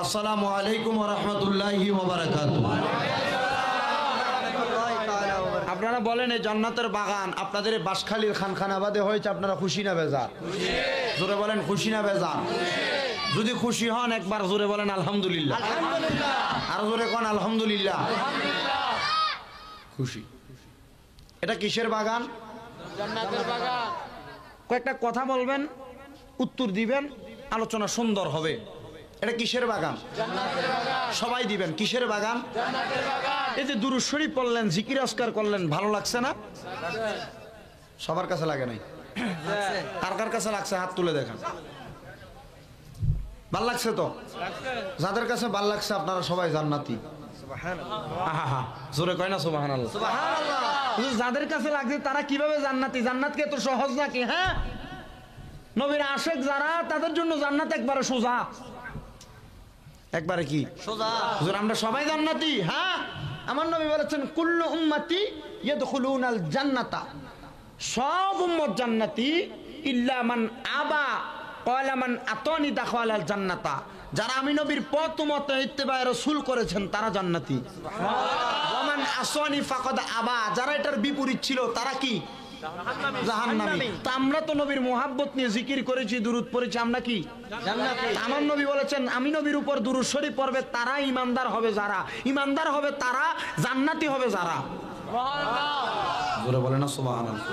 আসসালামু আলাইকুম ওয়া রাহমাতুল্লাহি ওয়া বারাকাতুহু। আপনারা বলেন এই জান্নাতের বাগান আপনাদের বাঁশখালীর খানখানাবাদে হয়েছে, আপনারা খুশি না বেজার? জোরে বলেন খুশি না বেজার? যদি খুশি হন একবার জোরে বলেন আলহামদুলিল্লাহ। আর জোরে কোন আলহামদুলিল্লাহ। খুশি। এটা কিসের বাগান? জান্নাতের বাগান। কয়েকটা কথা বলবেন, উত্তর দিবেন, আলোচনা সুন্দর হবে। এটা কিসের বাগান? জান্নাতের বাগান। সবাই দিবেন কিসের বাগান? জান্নাতের বাগান। এই যে দুরূদ শরীফ পড়লেন, জিকির আজকার করলেন, ভালো লাগছে না? সবার কাছে লাগে নাই? কার কার কাছে লাগছে হাত তুলে দেখেন। ভাল লাগছে তো? যাদের কাছে ভাল লাগছে আপনারা সবাই জান্নাতি। আহা, জোরে কয় না সুবহানাল্লাহ। যাদের কাছে লাগছে তারা কিভাবে জান্নাতি? জান্নাতকে তো সহজ নাকি? হ্যাঁ, নবীর আশেক যারা, তাদের জন্য জান্নাত একবারে সোজা। একবারে কি সোজা? হুজুর আমরা সবাই জান্নাতি। হ্যাঁ, আমার নবী বলেছেন কুল্লু উম্মতি ইয়াদখুলুনাল জান্নাতা, সব উম্মত জান্নাতি ইল্লা মান আবা ক্বালা মান আতানি দাখালাল জান্নাতা। যারা আমি নবীর পথ মত ইত্তেবা রাসূল করেছেন তারা জান্নাতি। ওয়া মান আসানি ফাকাদ আবা, যারা এটার বিপরীত ছিল তারা কি? জাহান্নামী। তা আমরা তো নবীর মুহাব্বত নিয়ে জিকির করেছি, দুরূদ পড়েছি, আমরা কি জান্নাতি? আমার নবী বলেছেন আমি নবীর উপর দুরূদ শরীফ পড়বে তারা ঈমানদার হবে, যারা ঈমানদার হবে তারা জান্নাতি হবে, যারা জোরে বলে না সুবহানাল্লাহ।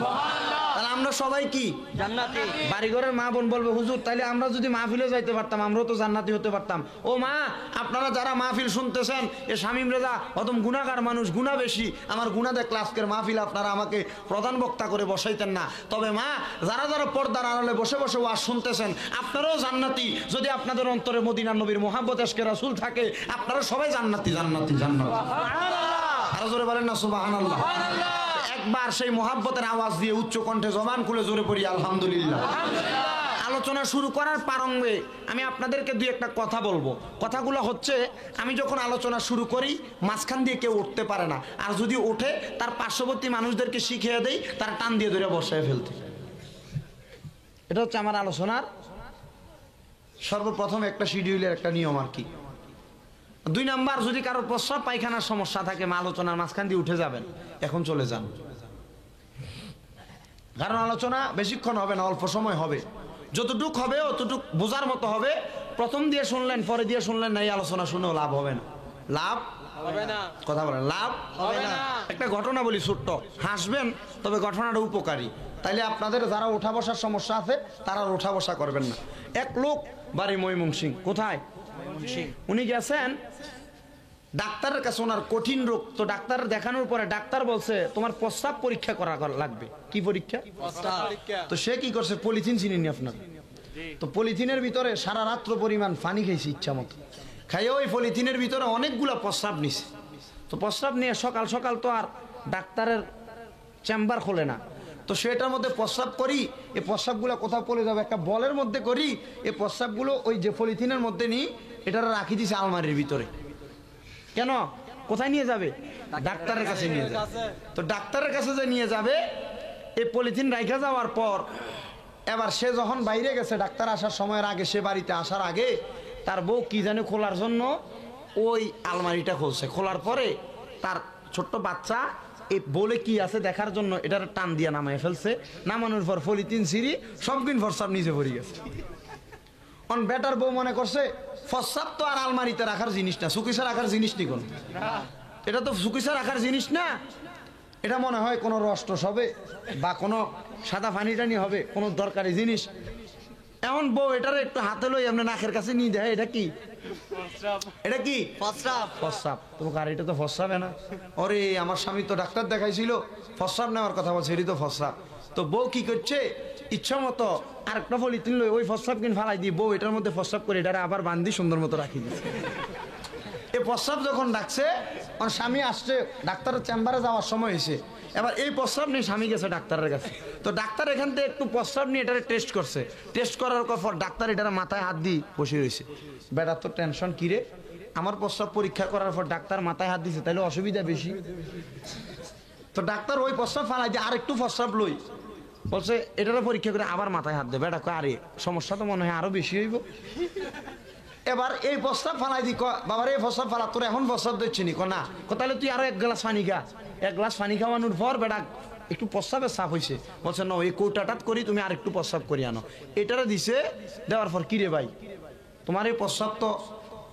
তাহলে আমরা সবাই কি জান্নাতি? বাড়িঘরের মা বোন বলবে হুজুর তাহলে আমরা যদি মাহফিলে যাইতে পারতাম আমরাও তো জান্নাতি হতে পারতাম। ও মা, আপনারা যারা মাহফিল শুনতেছেন, এ শামীম রেজা অদম গুনাহগার মানুষ, গুনাহ বেশি, আমার গুনাহ দেখলে আজকের মাহফিল আপনারা আমাকে প্রধান বক্তা করে বসাইতেন না। তবে মা, যারা যারা পর্দার আড়ালে বসে বসে ওয়াজ শুনতেছেন আপনারাও জান্নাতি, যদি আপনাদের অন্তরে মদিনার নবীর মুহাব্বত ইশকে রাসূল থাকে, আপনারা সবাই জান্নাতি জান্নাতি জান্নাতি। সুবহানাল্লাহ। আর জোরে বলেন না সুবহানাল্লাহ। একবার সেই মুহাব্বতের আওয়াজ দিয়ে উচ্চ কণ্ঠে জবান খুলে জোরে পড়ি আলহামদুলিল্লাহ। আলোচনা শুরু করার প্রারম্ভে আমি আপনাদেরকে দুই একটা কথা বলবো। কথাগুলো হচ্ছে, আমি যখন আলোচনা শুরু করি মাঝখান দিয়ে কেউ উঠতে পারে না, আর যদি ওঠে তার পার্শ্ববর্তী মানুষদেরকে শিখিয়ে দেই তারা টান দিয়ে ধরে বসায় ফেলতে। এটা হচ্ছে আমার আলোচনার সর্বপ্রথম একটা শিডিউলের একটা নিয়ম আর কি। দুই নাম্বার, যদি কারোর প্রস্রাব পায়খানার সমস্যা থাকে আলোচনার মাঝখান দিয়ে উঠে যাবেন, এখন চলে যান, কারণ আলোচনা বেশিক্ষণ হবে না, অল্প সময় হবে। যতটুক হবে অতটুক বোঝার মতো হবে। প্রথম দিয়ে শুনলেন পরে দিয়ে শুনলেন না, এই আলোচনা শুনেও লাভ হবে না। লাভ হবে না। কথা বলেন, লাভ হবে না। একটা ঘটনা বলি ছোট্ট, হাসবেন, তবে ঘটনাটা উপকারী। তাইলে আপনাদের যারা ওঠা বসার সমস্যা আছে তারা ওঠা বসা করবেন না। এক লোক, বাড়ি ময়মনসিংহ। কোথায়? উনি গেছেন ডাক্তারের কাছে, ওনার কঠিন রোগ। তো ডাক্তার দেখানোর পরে ডাক্তার বলছে তোমার প্রস্রাব পরীক্ষা করা লাগবে। কি পরীক্ষা? তো সে কি করছে, পলিথিন চিনিনি আপনার? তো পলিথিনের ভিতরে সারা রাত্র পরিমাণ পানি খেয়েছে ইচ্ছা মতো, খাইয়ে ওই পলিথিনের ভিতরে অনেকগুলা প্রস্রাব নিছে। তো প্রস্রাব নিয়ে সকাল সকাল তো আর ডাক্তারের চেম্বার খোলে না, তো সেটার মধ্যে প্রস্রাব করি, এই প্রস্রাবগুলো কোথাও পড়ে যাবে, একটা বলের মধ্যে করি, এই প্রস্রাবগুলো ওই যে পলিথিনের মধ্যে নিই, এটা রাখি দিছে আলমারির ভিতরে। কেন? কোথায় নিয়ে যাবে? ডাক্তারের কাছে নিয়ে যাবে। তো ডাক্তারের কাছে যে নিয়ে যাবে, এই পলিথিন রাখা যাওয়ার পর এবার সে যখন বাইরে গেছে, ডাক্তার আসার সময়ের আগে, সে বাড়িতে আসার আগে তার বউ কি জানে খোলার জন্য ওই আলমারিটা খুলছে। খোলার পরে তার ছোট্ট বাচ্চা এই বলে কি আছে দেখার জন্য এটার টান দিয়ে নামায় ফেলছে। নামানোর পর পলিথিন ছিঁড়ি সবকিন ফরসাব নিচে পড়ে গেছে। অন বেটার বউ মনে করছে ফরসাব তো আর আলমারিতে রাখার জিনিস না, সুকিসা রাখার জিনিস নি কোন, এটা তো সুকিসা রাখার জিনিস না, এটা মনে হয় কোনো রস হবে বা কোনো সাদা পানি টানি হবে, কোনো দরকারি জিনিস। এমন বউ এটার একটু হাতে লই এমনি নাকের কাছে নিয়ে দেয়, এটা কি? এটা কি? ফরসাব। তোমার আর এটা তো ফরসাবে না। ওরে আমার স্বামী তো ডাক্তার দেখাইছিল, ফরসাব নেওয়ার কথা বলছে, এটি তো ফরসাব। তো বউ কি করছে, ইচ্ছা মতো আরেকটা পলিথিন লই ওই ফরসাব কিন ফালাই দিয়ে বউ এটার মধ্যে ফরসাব করে এটারে আবার বান্ধি সুন্দর মতো রাখি দিচ্ছে। এই প্রস্রাব যখন ডাকছে, আমার স্বামী আসছে, ডাক্তারের চেম্বারে যাওয়ার সময় হয়েছে। এবার এই প্রস্রাব নিয়ে স্বামী গেছে ডাক্তারের কাছে। তো ডাক্তার এখান থেকে একটু প্রস্রাব নিয়ে এটারে টেস্ট করছে। টেস্ট করার পর ডাক্তার এটার মাথায় হাত দিয়ে বসে রয়েছে। বেটার তো টেনশন, কিরে আমার প্রস্রাব পরীক্ষা করার পর ডাক্তার মাথায় হাত দিছে, তাহলে অসুবিধা বেশি। তো ডাক্তার ওই প্রস্রাব ফালাই দিয়ে আর একটু প্রস্রাব লই, বলছে এটারও পরীক্ষা করে আবার মাথায় হাত দেবে। বেটা কয় আরে সমস্যা তো মনে হয় আরো বেশি হইব। এবার এই প্রস্তাব ফালাই দি বাবার এই প্রস্তাব ফালা তোর এখন প্রস্তাব দিচ্ছি নি না তাহলে তুই আরো 1 গ্লাস পানি খা 1 গ্লাস পানি খাওয়ানোর পর বেটা একটু প্রস্রাবের চাপ হয়েছে বলছে না এই কৌটাটাত করি তুমি আর একটু প্রস্রাব করি আনো এটারে দিছে দেওয়ার পর কিরে ভাই তোমার এই প্রস্রাব তো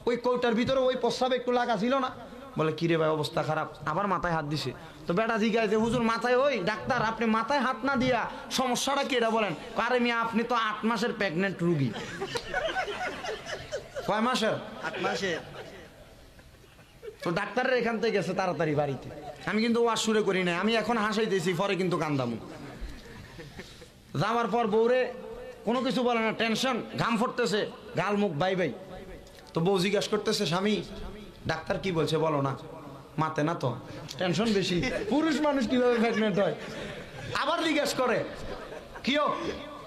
ওই কৌটার ভিতরে ওই প্রস্রাব একটু লাগা ছিল না বলে কিরে ভাই অবস্থা খারাপ আবার মাথায় হাত দিছে তো বেটা জিজ্ঞাসা হুজুর মাথায় ওই ডাক্তার আপনি মাথায় হাত না দিয়া সমস্যাটা কি এটা বলেন আরে মিয়া আপনি তো 8 মাসের প্রেগনেন্ট রুগী কয় মাসের 8 মাসে তো ডাক্তারের এখান থেকে গেছে তাড়াতাড়ি বাড়িতে আমি কিন্তু ওয়াজ শুরু করি নাই আমি এখন হাসাইতেছি পরে কিন্তু কান্দামু যাওয়ার পর বউরে কোনো কিছু বলে না টেনশন ঘাম ফুটতেছে গাল মুখ বাই বাই তো বউ জিজ্ঞাসা করতেছে স্বামী ডাক্তার কি বলছে বলো না মাতে না তো টেনশন বেশি পুরুষ মানুষ কিভাবে প্রেগনেন্ট হয় আবার জিজ্ঞাসা করে কিও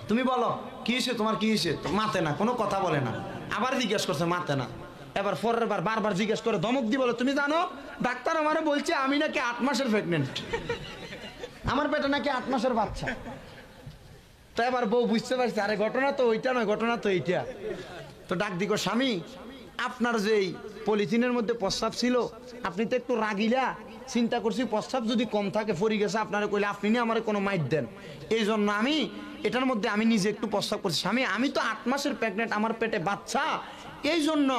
তুমি বলো কি হয়েছে তোমার কি হয়েছে মাতে না কোনো কথা বলে না আবার জিজ্ঞাসা করছে মাতে না এবার পরের বার বারবার জিজ্ঞেস করে ধমক দি বলে তুমি জানো ডাক্তার আমারে বলছে আমি নাকি 8 মাসের প্রেগনেন্ট আমার পেটে নাকি 8 মাসের বাচ্চা তো এবার বউ বুঝতে পারছে আরে ঘটনা তো ওইটা নয় ঘটনা তো এইটা তো ডাক দিগো স্বামী আপনার যেই পলিথিনের মধ্যে প্রস্রাব ছিল আপনি তো একটু রাগিলা চিন্তা করছি প্রস্রাব যদি কম থাকে ফরি গেছে আপনারা কইলে আপনি নিয়ে আমার কোনো মাইট দেন এই জন্য আমি এটার মধ্যে আমি নিজে একটু প্রস্রাব করছি স্বামী আমি তো 8 মাসের প্রেগনেন্ট আমার পেটে বাচ্চা এই জন্য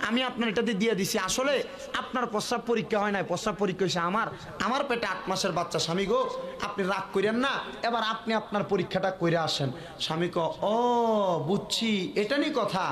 আমি আপনার এটাতে দিয়ে দিছি আসলে আপনার প্রস্রাব পরীক্ষা হয় নাই প্রস্রাব পরীক্ষা হয়েছে আমার পেটে 8 মাসের বাচ্চা স্বামী গো আপনি রাগ করেন না এবার আপনি আপনার পরীক্ষাটা করে আসেন স্বামী ক ও বুঝছি এটা নিয়ে কথা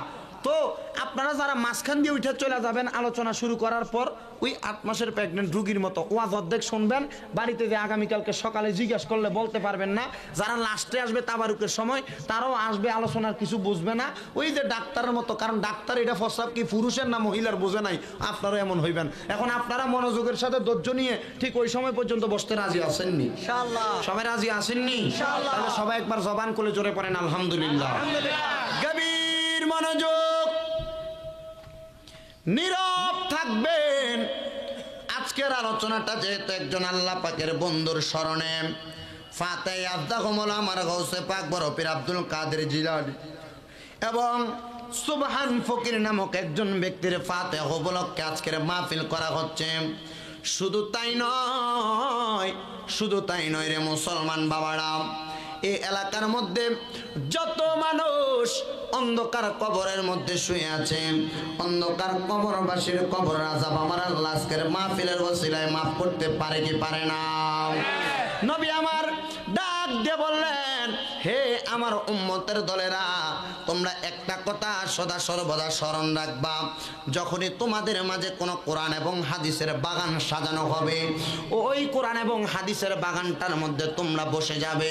তো আপনারা যারা মাঝখান দিয়ে উঠে চলে যাবেন আলোচনা শুরু করার পর ওই 8 মাসের প্রেগনেন্ট রুগীর মতো ওয়াজ অর্ধেক শুনবেন বাড়িতে যে আগামীকালকে সকালে জিজ্ঞাসা করলে বলতে পারবেন না যারা লাস্টে আসবে তাবারুকের সময় তারাও আসবে আলোচনার কিছু বুঝবে না ওই যে ডাক্তারের মতো কারণ ডাক্তার এটা প্রস্রাব কি পুরুষের না মহিলার বোঝে নাই আপনারাও এমন হইবেন এখন আপনারা মনোযোগের সাথে ধৈর্য নিয়ে ঠিক ওই সময় পর্যন্ত বসতে রাজি আছেননি ইনশাআল্লাহ সবাই রাজি আছেননি ইনশাআল্লাহ তাহলে সবাই একবার জবান করে জোরে পড়েন আলহামদুলিল্লাহ গভীর মনোযোগ নীরব থাকবেন আজকের আলোচনাটা যেহেতু একজন আল্লাহ পাকের বন্ধুর স্মরণে ফাতে আফদাহুল আমার গৌসে পাক বড় পীর আব্দুল কাদের জিলানী এবং সুবহান ফকির নামক একজন ব্যক্তির ফাতিহা উপলক্ষে আজকের মাহফিল করা হচ্ছে শুধু তাই নয় রে মুসলমান বাবারা এই এলাকার মধ্যে যত মানুষ অন্ধকার কবরের মধ্যে শুয়ে আছে অন্ধকার কবরবাসীর কবর আযাব আমার আল্লাহ আজকের মাহফিলের ওসিলায় মাফ করতে পারে কি পারে না নবী আমার ডাক দিয়ে বললেন হে আমার উম্মতের দলেরা তোমরা একটা কথা সদা সর্বদা স্মরণ রাখবা যখনই তোমাদের মাঝে কোনো কোরআন এবং হাদিসের বাগান সাজানো হবে ওই কোরআন এবং হাদিসের বাগানটার মধ্যে তোমরা বসে যাবে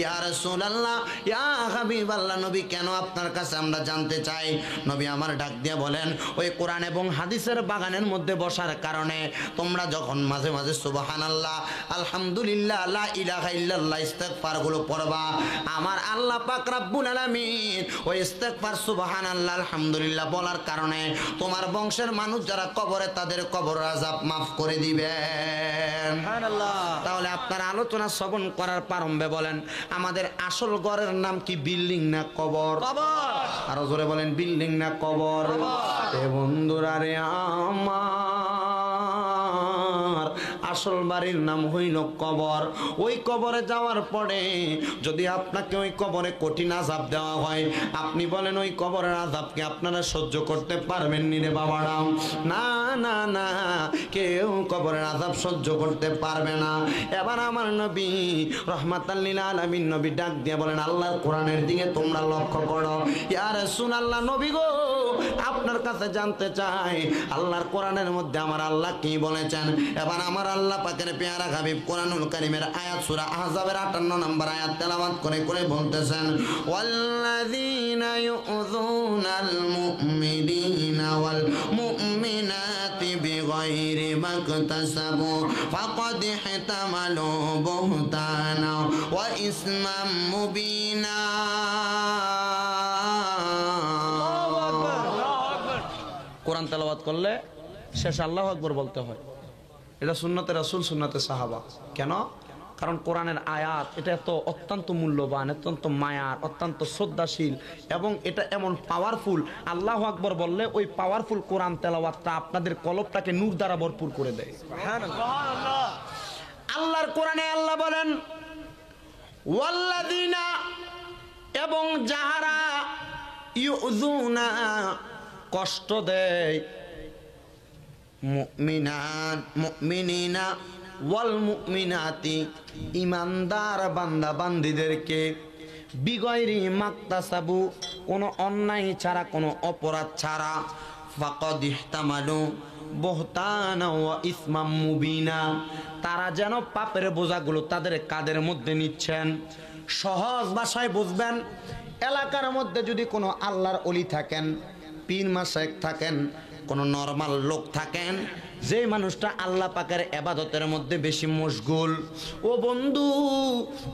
ইয়া রাসূলুল্লাহ ইয়া হাবিবাল্লাহ নবী কেন আপনার কাছে আমরা জানতে চাই নবী আমার ডাক দিয়ে বলেন ওই কোরআন এবং হাদিসের বাগানের মধ্যে বসার কারণে তোমরা যখন মাঝে মাঝে সুবহানাল্লাহ আলহামদুলিল্লাহ লা ইলাহা ইল্লাল্লাহ ইস্তিগফার গুলো পড়বা আমার আল্লাহ পাক রব্বুল আলামিন ওই ইস্তিগফার সুবহানাল্লাহ আলহামদুলিল্লাহ বলার কারণে তোমার বংশের মানুষ যারা কবরে তাদের কবর আযাব maaf করে দিবেন সুবহানাল্লাহ তাহলে আপনার আলোচনা শ্রবণ করার প্রারম্ভে বলেন আমাদের আসল ঘরের নাম কি বিল্ডিং না কবর কবর আরো জোরে বলেন বিল্ডিং না কবর এ বন্ধুরা রে আমার আসল বাড়ির নাম হইল কবর ওই কবরে যাওয়ার পরে যদি আপনাকে ওই কবরে কঠিন আযাব দেওয়া হয় আপনি বলেন ওই কবরের আযাবকে আপনারা সহ্য করতে পারবেন নি রে বাবারা না না না কেউ কবরের আযাব সহ্য করতে পারবে না এবার আমার নবী রাহমাতাল লিল আলামিন নবী ডাক দিয়ে বলেন আল্লাহর কোরআনের দিকে তোমরা লক্ষ্য করো ইয়া রাসূলুল্লাহ নবী গো আপনার কাছে জানতে চাই আল্লাহর কোরআনের মধ্যে আমার আল্লাহ কি বলেছেন এবার আমার আল্লাহ পাকের পেয়ারা হাবিব কোরআনুল কারীমের আয়াত সূরা আহজাবের 58 নম্বর আয়াত তেলাওয়াত করে করে বলতেছেন ওয়াল্লাযীনা ইউযুনাল মুমিনিনা ওয়াল মুমিনাতি বিগাইরি মাকতাসাবু ফাকাদ ইহতামালু বুহতানা ওয়া ইসমান মুবিনা কোরআন তেলাওয়াত করলে শেষ আল্লাহু আকবার বলতে হয় এটা সুন্নতে রাসূল সুন্নতে সাহাবা কেন কারণ কোরআনের আয়াত এটা এত অত্যন্ত মূল্যবান, অত্যন্ত মায়ার, অত্যন্ত শ্রদ্ধাশীল এবং এটা এমন পাওয়ারফুল। আল্লাহু আকবার বললে ওই পাওয়ারফুল কোরআন তেলাওয়াতটা আপনাদের কলবটাকে নূর দ্বারা ভরপুর করে দেয়। আল্লাহর কোরআনে আল্লাহ বলেন ওয়াল্লাযিনা, এবং যাহারা ইউযুনা কষ্ট দেয় মুমিনিনা ওয়াল মুমিনাতি ঈমানদার বান্দা বান্দীদেরকে বিগয়রি মাকতাসাবু, কোনো অন্যায় ছাড়া, কোনো অপরাধ ছাড়া, ফাকাদ ইহতামালু বুহতানা ওয়া ইসমাম মুবিনা, তারা যেন পাপের বোঝাগুলো তাদের কাঁধের মধ্যে নিচ্ছেন। সহজ ভাষায় বুঝবেন, এলাকার মধ্যে যদি কোনো আল্লাহর ওলি থাকেন, পীর মাশায়েখ থাকেন, কোনো নরমাল লোক থাকেন, যে মানুষটা আল্লাহ পাকের ইবাদতের মধ্যে বেশি মশগুল, ও বন্ধু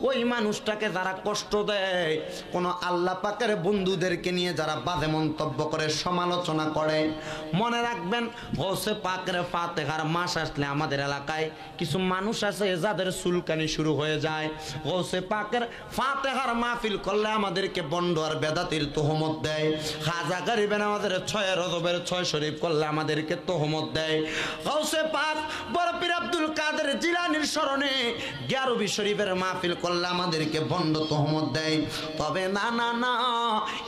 ওই মানুষটাকে যারা কষ্ট দেয়, কোনো আল্লাহ পাকের বন্ধুদেরকে নিয়ে যারা বাজে মন্তব্য করে, সমালোচনা করে, মনে রাখবেন গৌসে পাকের ফাতেহার মাস আসলে আমাদের এলাকায় কিছু মানুষ আছে যাদের চুলকানি শুরু হয়ে যায়। গৌসে পাকের ফাতেহার মাহফিল করলে আমাদেরকে বন্ড আর বেদাতির তোহমত দেয়। খাজা গরিবেন আমাদের 6 রজবের 6 শরীফ করলে আমাদেরকে তোহমত দেয়। গৌসে পাক বড় পীর আব্দুল কাদের জিলানীর স্মরণে 11 শরীফের মাহফিল করলে আমাদেরকে বন্ড তোহমত দেয়। তবে না না না,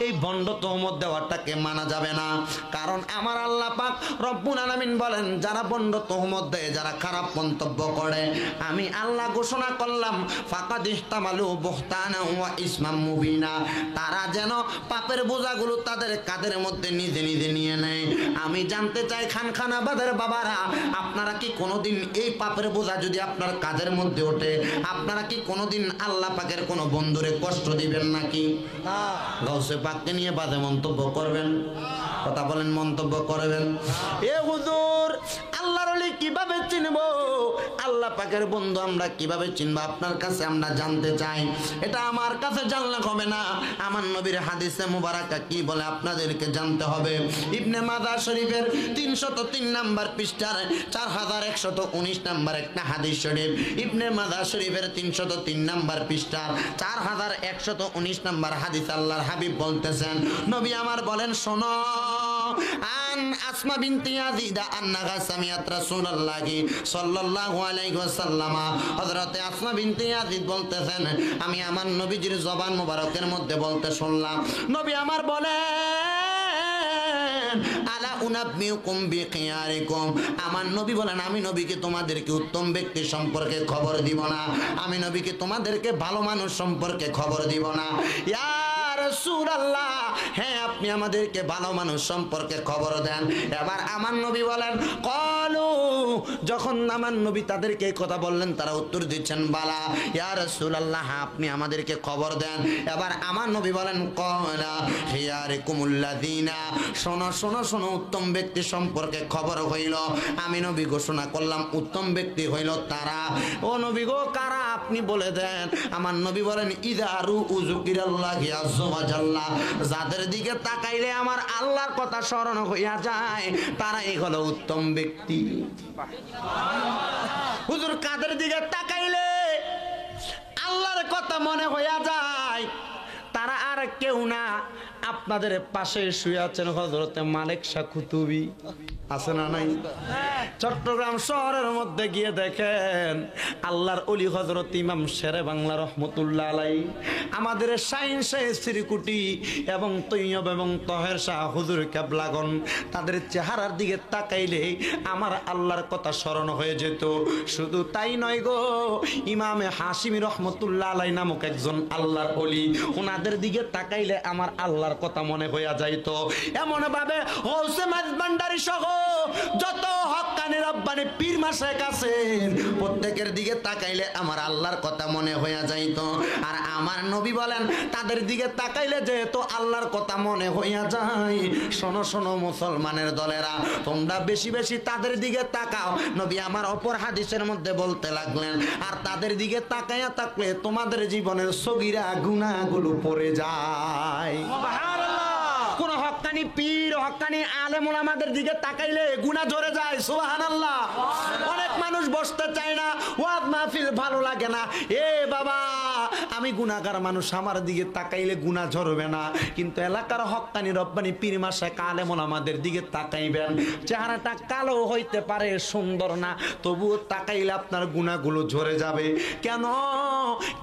এই বন্ড তোহমত দেওয়াটাকে মানা যাবে না, কারণ আমার আল্লাহ পাক রব্বুল আলামিন বলেন যারা বন্ড তোহমত দেয়, যারা খারাপ মন্তব্য করে, আমি আল্লাহ ঘোষণা করলাম ফাকাদ ইহতামালু বুহতানা ওয়া ইসমাম মুবিনা, তারা যেন পাপের বোঝাগুলো তাদের কাঁধের মধ্যে নিজে নিজে নিয়ে নেয়। আমি জানতে চাই খানখানাবাদের বাবারা, আপনারা কি কোনোদিন এই পাপের বোঝা যদি আপনার কাঁধের মধ্যে ওঠে, আপনারা কি কোনোদিন আল্লাহ পাকের কোনো বন্ধুরে কষ্ট দিবেন নাকি? গাউসে পাককে নিয়ে বাজে মন্তব্য করবেন? কথা বলেন, মন্তব্য করবেন? এ হুজুর, আল্লাহর ওলি কিভাবে চিনবো, আল্লাহ পাকের বন্ধু আমরা কিভাবে চিনবো? আপনার কাছে আমরা জানতে চাই। এটা আমার কাছে জানলে হবে না, আমার নবীর হাদিসে মুবারাকা কি বলে আপনাদেরকে জানতে হবে। ইবনে মাজাহ শরীফের 303 নাম্বার পৃষ্ঠার 4119 নাম্বার একটা হাদিস শরীফ। ইবনে মাজাহ শরীফের 303 নাম্বার পৃষ্ঠার 4119 নাম্বার হাদিস আল্লাহর হাবিব বলতেছেন, নবী আমার বলেন, শোনো, আন আসমা বিনতি ইয়াজিদ আন্নাহা সামিআত রাসূলুল্লাহি সাল্লাল্লাহু আলাইহি ওয়াসাল্লাম, হযরতে আসমা বিনতি ইয়াজিদ বলতেছেন, আমি আমার নবীজির জবান মোবারকের মধ্যে বলতে শুনলাম, নবী আমার বলেন, আলা উনাব্বিউকুম বিখিয়ারিকুম, আমার নবী বলেন, আমি নবীকে তোমাদেরকে উত্তম ব্যক্তি সম্পর্কে খবর দিব না, আমি নবীকে তোমাদেরকে ভালো মানুষ সম্পর্কে খবর দিব না? ইয়া রাসূলুল্লাহ, হ্যাঁ আপনি আমাদেরকে ভালো মানুষ সম্পর্কে খবর দেন। এবার আমার নবী বলেন, ক্বালু, যখন আমার নবী তাদেরকে এই কথা বললেন, তারা উত্তর দিচ্ছেন, বালা ইয়া রাসূলুল্লাহ, আপনি আমাদেরকে খবর দেন। এবার আমার নবী বলেন, ক্বালা খিয়ারিকুমুল্লাযিনা, শোনো শোনো শোনো, উত্তম ব্যক্তি সম্পর্কে খবর হইল, আমি নবী ঘোষণা করলাম, উত্তম ব্যক্তি হইল তারা। ও নবী গো, কারা আপনি বলে দেন? আমার নবী বলেন, ইযারু উযকিরাল্লাহি আযজা ওয়া জাল্লা, যাদের দিকে তাকাইলে আমার আল্লাহর কথা স্মরণ হইয়া যায়, তারাই হলো উত্তম ব্যক্তি। হুজুর, কাদের দিকে তাকাইলে আল্লাহর কথা মনে হইয়া যায়? তারা আর কেউ না, আপনাদের পাশে শুয়ে আছেন হযরতে মালিক শাহ কুতুবী, আছে না নাই? চট্টগ্রাম শহরের মধ্যে গিয়ে দেখেন আল্লাহর ওলি হযরত ইমাম শেরে বাংলা রহমতুল্লাহ আলাইহি, আমাদের শাইন শাহ শ্রীকুটি এবং তৈয়ব এবং তহের শাহ হুজুর কেবলাগন, তাদের চেহারার দিকে তাকাইলে আমার আল্লাহর কথা স্মরণ হয়ে যেত। শুধু তাই নয় গো, ইমামে হাশিমি রহমতুল্লাহ আলাইহি নামক একজন আল্লাহর ওলি, ওনাদের দিকে তাকাইলে আমার আল্লাহর কথা মনে হইয়া যাইত। এমন ভাবে গৌসে মাঝভান্ডারী সহ যত হক্কানি রব্বানি পীর মাশায়েখ আছেন, প্রত্যেকের দিকে তাকাইলে আমার আল্লাহর কথা মনে হইয়া যাইত। আর আমার নবী বলেন, তাদের দিকে তাকাইলে যেহেতু আল্লাহর কথা মনে হইয়া যায়, শোনো শোনো মুসলমানের দলেরা, তোমরা বেশি বেশি তাদের দিকে তাকাও। নবী আমার অপর হাদিসের মধ্যে বলতে লাগলেন, আর তাদের দিকে তাকাইয়া থাকলে তোমাদের জীবনের সগীরা গুনাহগুলো পড়ে যায়। সুবহানাল্লাহ। কোন হক্কানি হক্কানি পীর হক্কানি আলেম ওলামাদের দিকে তাকাইলে গুনাহ ঝরে যায়। সুবহানাল্লাহ। অনেক মানুষ বসতে চায় না, ওয়াজ মাহফিল ভালো লাগে না। এ বাবা, আমি গুনাহগার মানুষ, আমার দিকে তাকাইলে গুনাহ ঝরবে না, কিন্তু এলাকার হক্কানি রব্বানি পীর মাশায়েখ আলেম ওলামাদের দিকে তাকাইবেন। চেহারাটা কালো হইতে পারে, সুন্দর না, তবুও তাকাইলে আপনার গুনাহগুলো ঝরে যাবে। কেন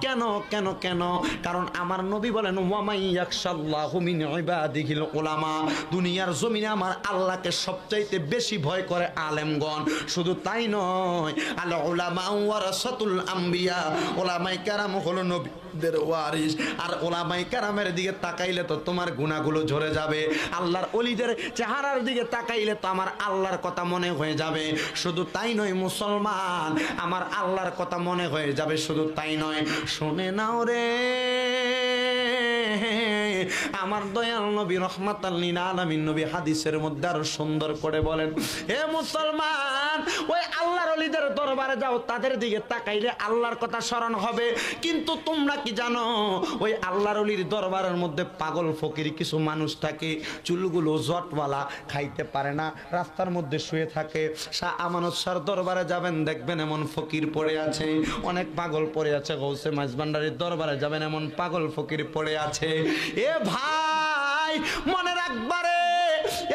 কেন কেন কেন? কারণ আমার নবী বলেন, ওয়ামাই ইয়াখশাল্লাহু মিন ইবাদিহিল উলামা, দুনিয়ার জমিনে আমার আল্লাহকে সবচাইতে বেশি ভয় করে আলেমগণ। শুধু তাই নয়, আল উলামা ওয়ারাসাতুল আম্বিয়া, উলামায়ে কেরাম হলো নবীদের ওয়ারিস। আর উলামায়ে কেরামের দিকে তাকাইলে তো তোমার গুনাহগুলো ঝরে যাবে। আল্লাহর ওলিদের চেহারার দিকে তাকাইলে তো আমার আল্লাহর কথা মনে হয়ে যাবে। শুধু তাই নয় মুসলমান, আমার আল্লাহর কথা মনে হয়ে যাবে। শুধু তাই নয়, শুনে নাও রে, আমার দয়াল নবী রহমাতাল লিল আলামিন নবী হাদিসের মধ্যে আরো সুন্দর করে বলেন, হে মুসলমান, ওই আল্লাহর ওলিদের দরবারে যাও, তাদের দিকে তাকাইলে আল্লাহর কথা স্মরণ হবে। কিন্তু তোমরা কি জানো, ওই আল্লাহর ওলির দরবারের মধ্যে পাগল ফকির কিছু মানুষ থাকে, চুলগুলো জটওয়ালা, খাইতে পারে না, রাস্তার মধ্যে শুয়ে থাকে। শাহ আমানত শাহর দরবারে যাবেন, দেখবেন এমন ফকির পড়ে আছে, অনেক পাগল পড়ে আছে। গৌসে মাঝভান্ডারির দরবারে যাবেন, এমন পাগল ফকির পড়ে আছে। এ ভাই, মনে রাখবারে,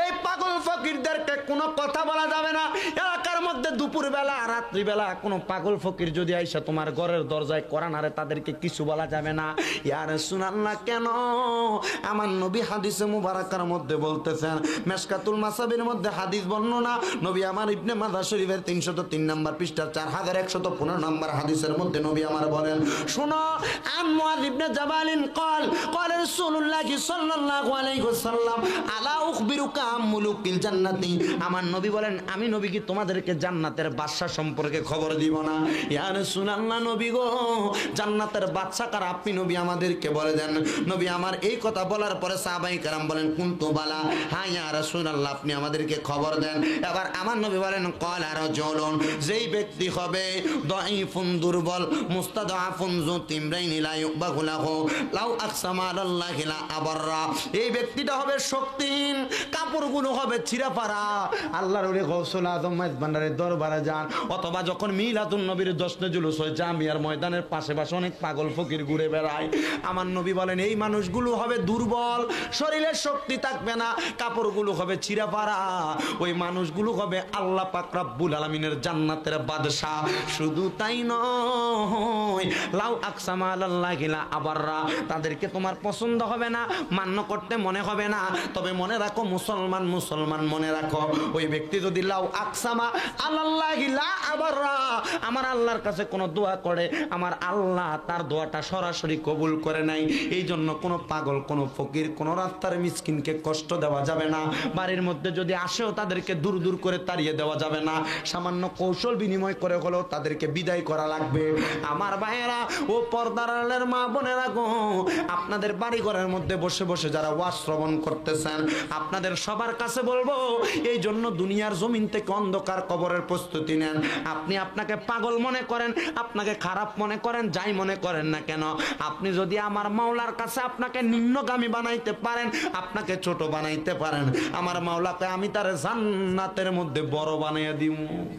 এই পাগল ফকিরদেরকে কোনো কথা বলা যাবে না। এলাকার মধ্যে দুপুরবেলা রাত্রিবেলা কোনো পাগল ফকির যদি আইসা তোমার ঘরের দরজায় কোরআন আরে, তাদেরকে কিছু বলা যাবে না। ইয়া রাসূলুল্লাহ, কেন? আমার নবী হাদিসে মুবারাকার মধ্যে বলতেছেন, মেশকাতুল মাসাবির মধ্যে হাদিস বর্ণনা, নবী আমার ইবনে মাজাহ শরীফের 303 নম্বর পৃষ্ঠা 4115 নম্বর হাদিসের মধ্যে নবী আমার বলেন, শুনো, আন মুআয ইবনে জাবালিন قال قال رسول الله صلى الله عليه وسلم আলা উখবিরুকা আম মুলুকিল জান্নাতি, আমার নবী বলেন, আমি নবী কি তোমাদেরকে জান্নাতের বাদশা সম্পর্কে খবর দিব না? ইয়া রাসূলুল্লাহ, নবী গো, জান্নাতের বাদশা কারা? আপনি নবী আমাদেরকে বলে দেন। নবী আমার এই কথা বলার পরে সাহাবায়ে কেরাম বলেন, কুনতু বালা, হ্যাঁ ইয়া রাসূলুল্লাহ, আপনি আমাদেরকে খবর দেন। এবার আমার নবী বলেন, ক্বালা রাজুলুন, যেই ব্যক্তি হবে দাঈফুন, দুর্বল, মুস্তাদআফুন, যু তিমরাইনি লা ইউবাহু লাহু লাউ আকসামা আলাল্লাহি লা আবাররা, এই ব্যক্তিটা হবে শক্তিহীন, কাপড়গুলো হবে ছিঁড়াপাড়া। আল্লাহর ওলি গৌসুল আজম মাইজভান্ডারের দরবারে যান, অথবা যখন মিলাদুন নবীর জশ্নে জুলুস হয়, জামিয়ার ময়দানের পাশে পাশে অনেক পাগল ফকির ঘুরে বেড়ায়। আমার নবী বলেন, এই মানুষগুলো হবে দুর্বল, শরীরে শক্তি থাকবে না, কাপড়গুলো হবে ছিঁড়াপাড়া। ওই মানুষগুলো হবে আল্লাহ পাক রব্বুল আলামিনের জান্নাতের বাদশা। শুধু তাই নয়, লাউ আকসামা আলাল্লাহি লা আবাররা, তাদেরকে তোমার পছন্দ হবে না, মান্য করতে মনে হবে না। তবে মনে রাখো মুসলমান, মুসলমান মনে রাখো, ওই ব্যক্তি যদি লাউ আকসামা আলাল্লাহি লা আবাররা, আমার আল্লাহর কাছে কোনো দোয়া করে, আমার আল্লাহ তার দোয়াটা সরাসরি কবুল করে নাই। এই জন্য কোনো পাগল, কোনো ফকির, কোনো রাস্তার মিসকিনকে কষ্ট দেওয়া যাবে না। বাড়ির মধ্যে যদি আসেও তাদেরকে দূর দূর করে তাড়িয়ে দেওয়া যাবে না। সামান্য কৌশল বিনিময় করে হলেও তাদেরকে বিদায় করা লাগবে। আমার ভাইয়েরা ও পর্দার আড়ালের মা বোনেরা গো, আপনাদের বাড়ি ঘরের মধ্যে বসে বসে যারা ওয়াজ শ্রবণ করতেছেন, আপনাদের সবার কাছে বলবো, এই জন্য দুনিয়ার জমিন থেকে অন্ধকার কবরের প্রস্তুতি নেন। আপনি আপনাকে পাগল মনে করেন, আপনাকে খারাপ মনে করেন, যাই মনে করেন না কেন, আপনি যদি আমার মাওলার কাছে আপনাকে নিম্নগামী বানাইতে পারেন, আপনাকে ছোট বানাইতে পারেন, আমার মাওলাকে আমি তার জান্নাতের মধ্যে বড় বানাইয়া দিব।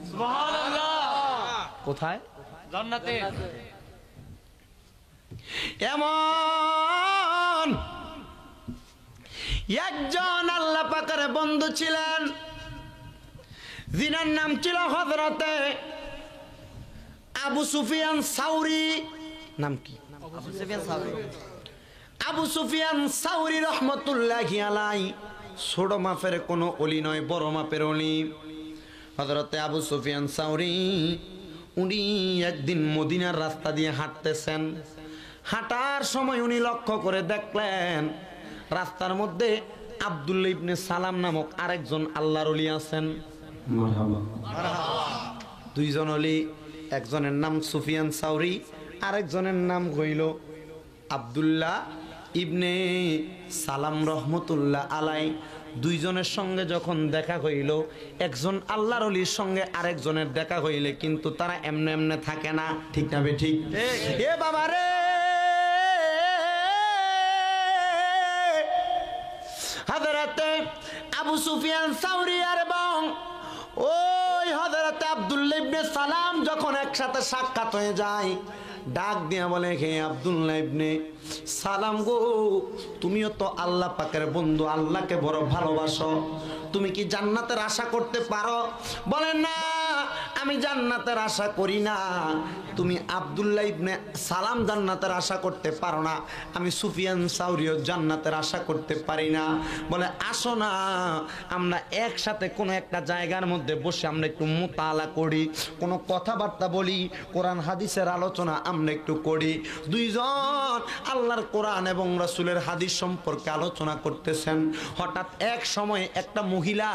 সুবহানাল্লাহ। কোথায়? জান্নাতে। এমন একজন আল্লাহ পাকের বন্ধু ছিলেন, যিনার নাম ছিল হযরতে আবু সুফিয়ান সাউরি। নাম কি? আবু সুফিয়ান সাউরি রহমতুল্লাহি আলাইহি। ছোট মাপের কোনো অলি নয়, বড় মাপের অলি। হযরতে আবু সুফিয়ান সাউরি উনি একদিন মদিনার রাস্তা দিয়ে হাঁটতেছেন। হাঁটার সময় উনি লক্ষ্য করে দেখলেন রাস্তার মধ্যে আব্দুল্লাহ ইবনে সালাম নামক আরেকজন আল্লাহর ওলি আছেন। দুইজন ওলি, একজনের নাম সুফিয়ান সাউরি, আরেকজনের নাম হইল আব্দুল্লাহ ইবনে সালাম রহমতুল্লাহ আলাই। দুইজনের সঙ্গে যখন দেখা হইল, একজন আল্লাহর ওলির সঙ্গে আরেকজনের দেখা হইলে কিন্তু তারা এমনে এমনে থাকে না, ঠিক না বে ঠিক? এ বাবা রে, হযরতে আবু সুফিয়ান সাউরি আর এবং ওই হযরতে আব্দুল্লাহ ইবনে সালাম যখন একসাথে সাক্ষাৎ হয়ে যায়, ডাক দিয়া বলে, হে আব্দুল্লাহ ইবনে সালাম গো, তুমিও তো আল্লাহ পাকের বন্ধু, আল্লাহকে বড় ভালোবাসো, তুমি কি জান্নাতের আশা করতে পারো? বলেন না, আমি জান্নাতের আশা করি না। তুমি আব্দুল্লাহ ইবনে সালাম জান্নাতের আশা করতে পারো না, আমি সুফিয়ান সাউরিও জান্নাতের আশা করতে পারি না। বলে আসো না, আমরা একসাথে কোনো একটা জায়গার মধ্যে বসে আমরা একটু মুতালা করি, কোনো কথাবার্তা বলি, কোরআন হাদিসের আলোচনা আমরা একটু করি। দুইজন আল্লাহর কোরআন এবং রাসূলের হাদিস সম্পর্কে আলোচনা করতেছেন। হঠাৎ এক সময় একটা মহিলা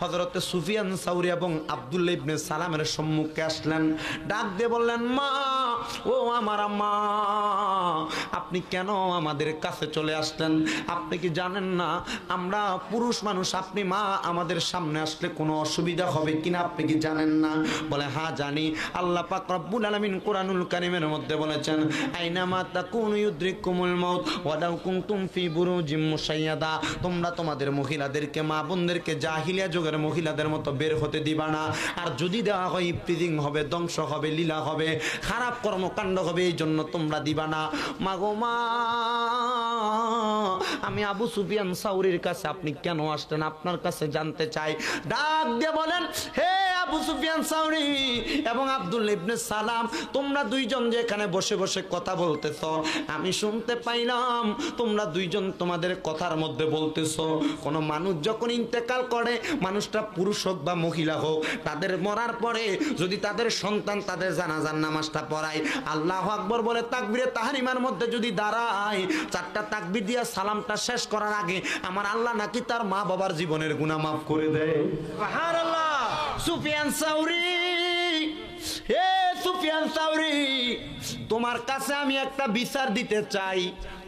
হযরতে সুফিয়ান সাউরি এবং আব্দুল্লাহ ইবনে সালামের সম্মুখে আসলেন, ডাক দিয়ে বললেন, মা, ও আমার মা, আপনি কেন আমাদের কাছে চলে আসলেন? আপনি কি জানেন না আমরা পুরুষ মানুষ, আপনি মা আমাদের সামনে আসলে কোনো অসুবিধা হবে কিনা আপনি কি জানেন না? বলে হ্যাঁ জানি, আল্লাহ পাক রব্বুল আলামিন কোরআনুল কারীমের মধ্যে বলেছেন, আইনামা তাকুনু ইউদরিকুমুল মাউত ওয়ালাউ কুনতুম ফি বুরুজিম মুশাইয়াদা, তোমরা তোমাদের মহিলাদেরকে, মা বোনদেরকে জাহিলিয়া যুগের মহিলাদের মতো বের হতে দিবা না, আর যদি দেওয়া হয় ইফতিজিং হবে, ধ্বংস হবে, লীলা হবে, খারাপ কর্মকাণ্ড হবে, এই জন্য তোমরা দিবা না। মাগো মা, আমি আবু সুফিয়ান সাউরির কাছে আপনি কেন আসলেন, আপনার কাছে জানতে চাই। ডাক দিয়ে বলেন, হে আবু সুফিয়ান সাউরি এবং আব্দুল্লাহ ইবনে সালাম, তোমরা দুইজন যে এখানে বসে বসে কথা বলতেছ, আমি শুনতে পাইলাম তোমরা দুইজন তোমাদের কথার মধ্যে বলতেছো, কোন মানুষ যখন ইন্তেকাল করে, মানুষটা পুরুষ হোক বা মহিলা হোক, তাদের মরার পরে যদি তাদের সন্তান তাদের জানাজার নামাজটা পড়ায়, আল্লাহু আকবার বলে তাকবীরে তাহরিমার মধ্যে যদি দাঁড়ায়, চারটা তাকবীর দিয়া সালামটা শেষ করার আগে আমার আল্লাহ নাকি তার মা বাবার জীবনের গুনাহ মাফ করে দেয়। সুবহানাল্লাহ। সুফিয়ান সাউরি, হে সুফিয়ান সাউরি, তোমার কাছে আমি একটা বিচার দিতে চাই।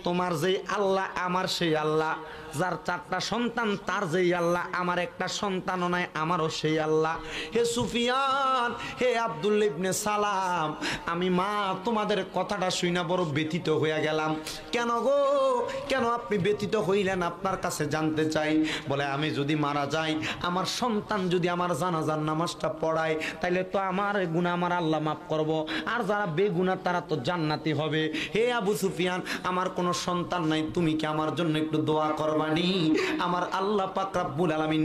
তোমার যেই আল্লাহ আমার সেই আল্লাহ, যার চারটা সন্তান তার যেই আল্লাহ, আমার একটা সন্তানও নাই, আমারও সেই আল্লাহ। হে সুফিয়ান, হে আব্দুল্লাহ ইবনে সালাম, আমি মা তোমাদের কথাটা শুনে বড় ব্যথিত হয়ে গেলাম। কেন গো, কেন আপনি ব্যথিত হইলেন? আপনার কাছে জানতে চাই। বলে আমি যদি মারা যাই, আমার সন্তান যদি আমার জানাজার নামাজটা পড়ায়, তাইলে তো আমার গুনাহ আমার আল্লাহ মাফ করব, আর যারা বেগুনাহ তারা তো জান্নাতি হবে। হে আবু সুফিয়ান, আমার কোনো সন্তান নাই, তুমি কি আমার জন্য একটু দোয়া করবানি? আমার আল্লাহ পাক রব্বুল আলামিন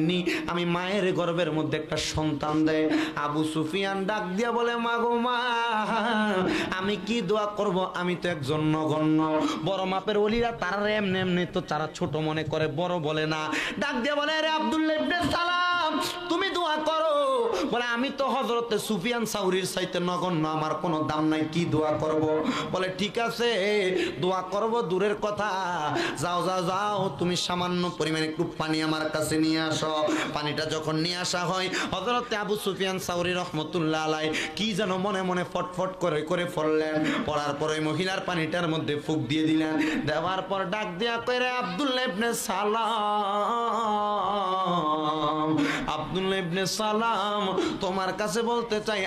আমি মায়ের গর্ভের মধ্যে একটা সন্তান দেয়। আবু সুফিয়ান ডাক দিয়া বলে, মা গো মা, আমি কি দোয়া করব? আমি তো একজন নগণ্য, বড় মাপের ওলিরা তারা এমনি এমনি তো তারা ছোট মনে করে, বড় বলে না। ডাক দিয়া বলে, রে আব্দুল্লাহ ইবনে সালাম, তুমি দোয়া করো। বলে আমি তো হযরতে সুফিয়ান সাউরির চাইতে নগণ্য, আমার কোনো দাম নাই, কি দোয়া করব? বলে ঠিক আছে, দোয়া করব দূরের কথা, যাও যাও যাও, তুমি সামান্য পরিমাণে একটু পানি আমার কাছে নিয়ে আসো। পানিটা যখন নিয়ে আসা হয়, হযরতে আবু সুফিয়ান সাউরি রাহমাতুল্লাহ আলাইহি কি যেন মনে মনে ফটফট করে করে পড়লেন। পড়ার পরে মহিলার পানিটার মধ্যে ফুঁক দিয়ে দিলেন। দেওয়ার পর ডাক দিয়া কইরে, আব্দুল্লাহ ইবনে সালাম, আব্দুল্লাহ ইবনে সালাম, তোমার কাছে বলতে চাই,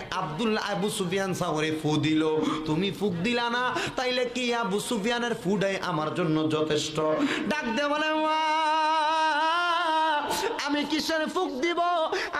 আবু সুফিয়ান সাউরি ফু দিল, তুমি ফুঁক দিলা না, তাইলে কি আবু সুফিয়ানের ফুডাই আমার জন্য যথেষ্ট? ডাক দে বলে, আমি কিসের ফুক দিব?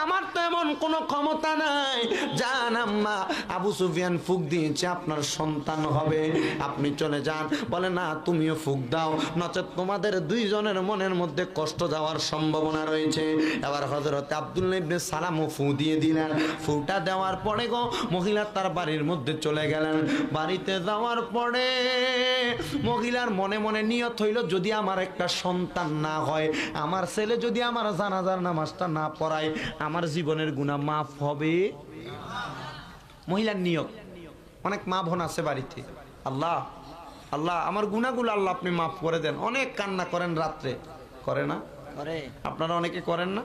আমার তো এমন কোনো ক্ষমতা নাই। জান আম্মা, আবু সুফিয়ান ফুক দিয়েছে, আপনার সন্তান হবে, আপনি চলে যান। বলে না, তুমিও ফুক দাও, নচেত তোমাদের দুইজনের মনের মধ্যে কষ্ট যাওয়ার সম্ভাবনা রয়েছে। এবার হযরত আব্দুল্লাহ ইবনে সালামও ফু দিয়ে দিলেন। ফুটা দেওয়ার পরে গো, মহিলা তার বাড়ির মধ্যে চলে গেলেন। বাড়িতে যাওয়ার পরে মহিলার মনে মনে নিয়ত হইল, যদি আমার একটা সন্তান না হয়, আমার ছেলে যদি আমার জানাজার নামাজটা না পড়ায়, আমার জীবনের গুনাহ মাফ হবে। মহিলার নিয়ত। অনেক মা বোন আছে বাড়িতে, আল্লাহ আল্লাহ আমার গুনাহগুলো আল্লাহ আপনি মাফ করে দেন। অনেক কান্না করেন রাত্রে, করে না? করে। আপনারা অনেকে করেন না?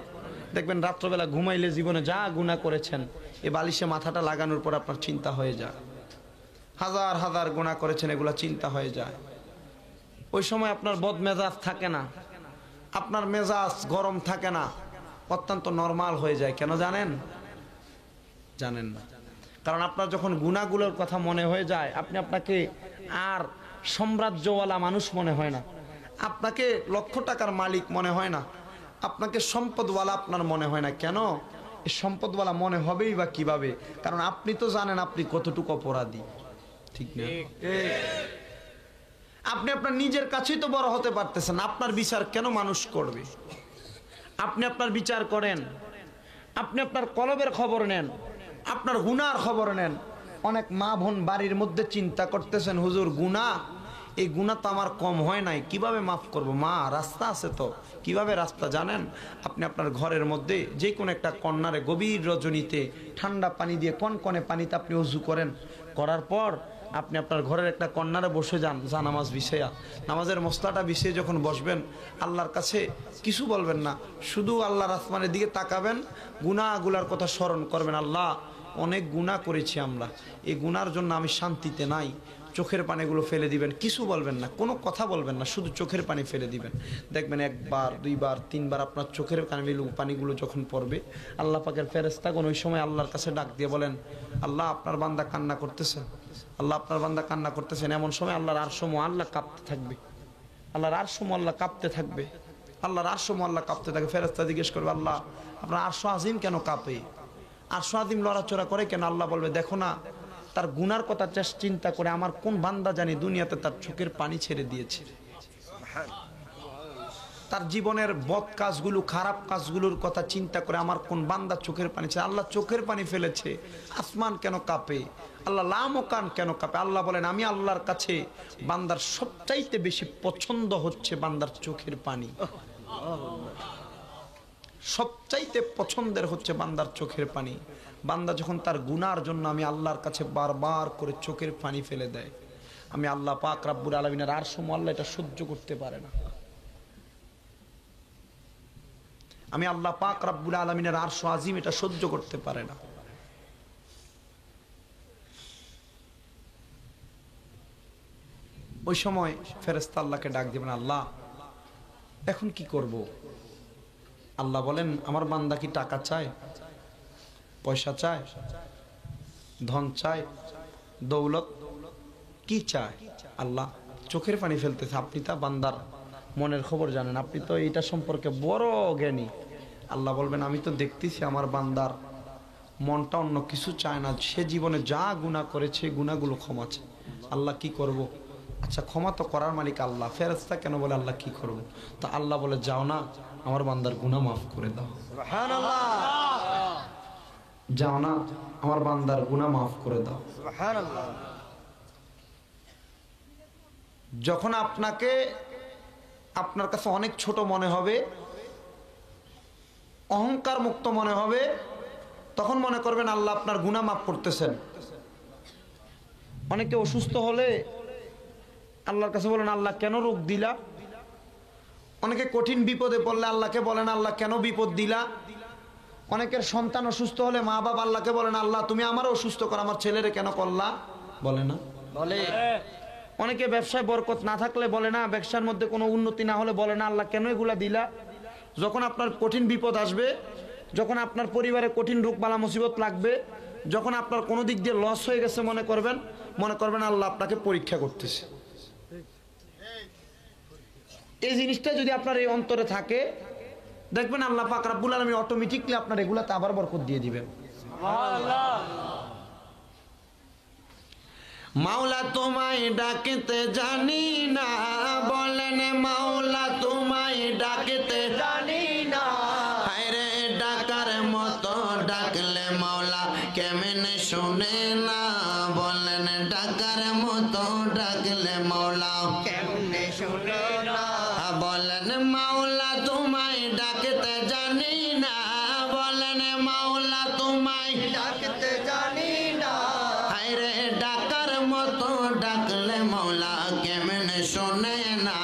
দেখবেন রাত্রবেলা ঘুমাইলে জীবনে যা গুনাহ করেছেন, এই বালিশে মাথাটা লাগানোর পর আপনার চিন্তা হয়ে যায়, হাজার হাজার গুনাহ করেছেন, এগুলা চিন্তা হয়ে যায়। ওই সময় আপনার বদ মেজাজ থাকে না, আপনার মেজাজ গরম থাকে না, অত্যন্ত নরমাল হয়ে যায়। কেন জানেন? জানেন না। কারণ আপনার যখন গুনাহগুলোর কথা মনে হয়ে যায়, আপনাকে আর সাম্রাজ্যওয়ালা মানুষ মনে হয় না, আপনাকে লক্ষ টাকার মালিক মনে হয় না, আপনাকে সম্পদওয়ালা আপনার মনে হয় না। কেন এই সম্পদওয়ালা মনে হবেই বা কিভাবে? কারণ আপনি তো জানেন আপনি কতটুকু অপরাধী, ঠিক না? আপনি আপনার নিজের কাছেই তো বড় হতে পারতেছেন, আপনার বিচার কেন মানুষ করবে? আপনি আপনার বিচার করেন, আপনি আপনার কলবের খবর নেন, আপনার গুনার খবর নেন। অনেক মা বোন বাড়ির মধ্যে চিন্তা করতেছেন, হুজুর গুনাহ, এই গুনাহ তো আমার কম হয় নাই, কিভাবে মাফ করব? মা রাস্তা আছে তো। কিভাবে রাস্তা জানেন? আপনি আপনার ঘরের মধ্যে যে কোনো একটা কর্নারে গভীর রজনীতে ঠান্ডা পানি দিয়ে কনকনে পানিতে আপনি ওযু করেন, করার পর আপনি আপনার ঘরের একটা কর্নারে বসে যান, নামাজ বিছাইয়া, নামাজের মসলাটা বিছিয়ে যখন বসবেন, আল্লাহর কাছে কিছু বলবেন না, শুধু আল্লাহর আসমানের দিকে তাকাবেন, গুনাহগুলার কথা স্মরণ করবেন। আল্লাহ, অনেক গুনাহ করেছি আমরা, এই গুনার জন্য আমি শান্তিতে নাই। চোখের পানিগুলো ফেলে দিবেন, কিছু বলবেন না, কোনো কথা বলবেন না, শুধু চোখের পানি ফেলে দিবেন। দেখবেন একবার, দুইবার, তিনবার আপনার চোখের পানিগুলো যখন পড়বে, আল্লাহ পাকের ফেরেশতাগণ ওই সময় আল্লাহর কাছে ডাক দিয়ে বলেন, আল্লাহ আপনার বান্দা কান্না করতেছে, আল্লাহ আপনার বান্দা কান্না করতেছেন। এমন সময় আল্লাহর আরশ আল্লাহ কাঁপতে থাকবে, আল্লাহর আরশ আল্লাহ কাঁপতে থাকবে, আল্লাহর আরশ আল্লাহ কাঁপতে থাকবে। ফেরেশতা জিজ্ঞেস করবে, আল্লাহ আপনার আরশ আজিম কেন কাঁপে? আরশ আজিম লড়াচড়া করে কেন? আল্লাহ বলবে, দেখো না, তার গুনার কথা চিন্তা করে আমার কোন বান্দা জানি দুনিয়াতে তার চোখের পানি ছেড়ে দিয়েছে। তার জীবনের বদ কাজগুলো, খারাপ কাজগুলোর কথা চিন্তা করে আমার কোন বান্দা চোখের পানি ছেড়ে। আল্লাহ চোখের পানি ফেলেছে। আসমান কেন কাঁপে? আল্লাহ লামকান কেন কাঁপে? আল্লাহ বলেন, আমি আল্লাহর কাছে বান্দার সবচাইতে বেশি পছন্দ হচ্ছে বান্দার চোখের পানি। সবচাইতে পছন্দের হচ্ছে বান্দার চোখের পানি। বান্দা যখন তার গুনার জন্য আমি আল্লাহর কাছে বারবার করে চোখের পানি ফেলে দেয়, আমি আল্লাহ পাক রব্বুল আলামিনের আরশ আল্লাহ এটা সহ্য করতে পারে না। আমি আল্লাহ পাক রব্বুল আলামিনের আরশ আজিম এটা সহ্য করতে পারে না। ওই সময় ফেরেশতা আল্লাহকে ডাক দিবেন, আল্লাহ এখন কি করব? আল্লাহ বলেন, আমার বান্দা কি টাকা চায়, পয়সা চায়, ধন চায়, দৌলত, কি চায়? আল্লাহ চোখের পানি ফেলতেছে। আপনি তা বান্দার মনের খবর জানেন, আপনি তো এটা সম্পর্কে বড় জ্ঞানী। আল্লাহ বলবেন, আমি তো দেখতেছি আমার বান্দার মনটা অন্য কিছু চায় না, সে জীবনে যা গুনাহ করেছে গুনাহগুলো ক্ষমা চায়। আল্লাহ কি করব? আচ্ছা ক্ষমা তো করার মালিক আল্লাহ, ফেরেশতা কেন বলে আল্লাহ কি করব? তো আল্লাহ বলে, যাও না, আমার বান্দার গুনাহ মাফ করে দাও। সুবহানাল্লাহ। যাও না, আমার বান্দার গুনাহ মাফ করে দাও। সুবহানাল্লাহ। যখন আপনাকে আপনার কাছে অনেক ছোট মনে হবে, অহংকার মুক্ত মনে হবে, তখন মনে করবেন আল্লাহ আপনার গুনাহ মাফ করতেছেন। অনেকে অসুস্থ হলে আল্লাহর কাছে বলেন, আল্লাহ কেন রোগ দিলা? অনেকে কঠিন বিপদে পড়লে আল্লাহকে বলেন, আল্লাহ কেন বিপদ দিলা? অনেকের সন্তান অসুস্থ হলে মা বাবা আল্লাহকে বলেন, আল্লাহ তুমি আমারও অসুস্থ করো, আমার ছেলেরে কেন করলা? বলে না? বলে। অনেকে ব্যবসায় বরকত না থাকলে বলে না, ব্যবসার মধ্যে কোনো উন্নতি না হলে বলে না, আল্লাহ কেন এগুলা দিলা? যখন আপনার কঠিন বিপদ আসবে, যখন আপনার পরিবারে কঠিন রোগ বালা মুসিবত লাগবে, যখন আপনার কোনো দিক দিয়ে লস হয়ে গেছে মনে করবেন আল্লাহ আপনাকে পরীক্ষা করতেছে। এই জিনিসটা যদি আপনার এই অন্তরে থাকে, দেখবেন আল্লাহ পাক রব্বুল আলামিন অটোমেটিকলি আপনার এগুলাতে আবার বরকত দিয়ে দিবেন। সুবহানাল্লাহ। মাওলা তোমায় ডাকতে জানি না, বলেন মাওলা তোমায় ডাকতে জানি না, হায়রে ডাকার মতো ডাকলে মাওলা কেমনে শুনে না, বলেন ডাকার মতো ডাকলে মাওলা কেমনে শুনে না, বলেন মাওলা তোমায় ডাকতে জানি না, বলেন মাওলা তোমায় ডাকতে জানি না, হায়রে ডাকার মতো ডাকলে মাওলা কেমনে শুনে না,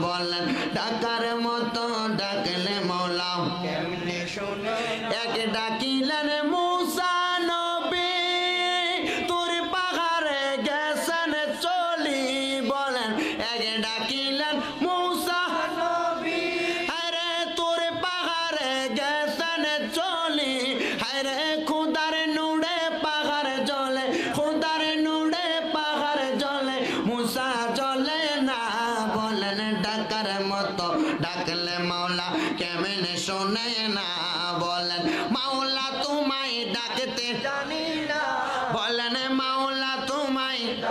বলেন ডাকার মতো ডাকলে মাওলা কেমনে শুনে। এক ডাকিলেন মুসা নবী, তোর পাহাড়ে গেছেন চলি, বলেন এক ডাকিলেন মুসা নবী, আরে তোর পাহাড়ে গেছেন চলি, আরে খুদার নুড়ে পাহাড় জ্বলে, খুদার নুড়ে পাহাড় জ্বলে, মুসা জ্বলে না, বলেন ডাকার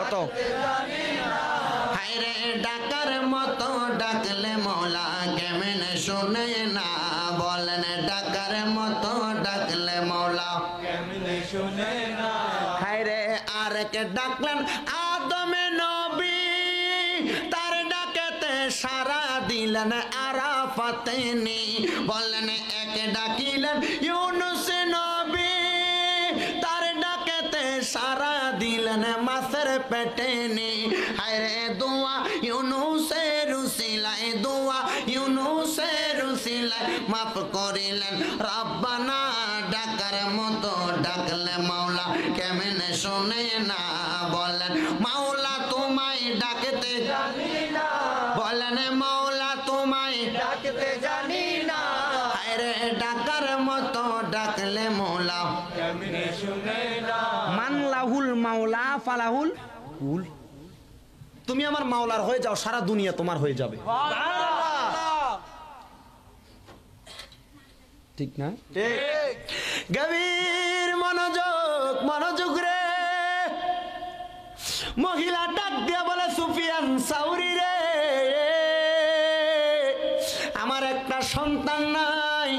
কত হায়রে ডাকার মতো ডাকলে মৌলা কেমনে শুনে না বলেন ডাকার মতো ডাকলে মৌলা কেমনে শুনে না হায়রে আর কে ডাকলেন আদমে নবী তার ডাকেতে সারা দিলেন আরাফাতে নি বলেন এক ডাকিলেন ইউনুস নবী তার ডাকেতে সারা দিলেন মাছের পেটে নি হায়রে দোয়া ইউনুসের উসিলায় দোয়া ইউনুসের উসিলায় মাফ করিলেন রব্বানা ডাকার মতো ডাকলে মাওলা কেমনে শুনে না বলেন মাওলা তোমায় ডাকতে জানি না বলেন মাওলা তোমায় ডাকতে জানি না হায়রে ডাকার মতো ডাকলে মাওলা কেমনে শুনে না মান লাহুল মাওলা ফালাহুল কুল তুমি আমার মাওলার হয়ে যাও সারা দুনিয়া তোমার হয়ে যাবে ঠিক না ঠিক গভীর মনোযোগ মনোযোগ রে মহিলা ডাক দিয়া বলে সুফিয়ান সাউরি রে আমার একটা সন্তান নাই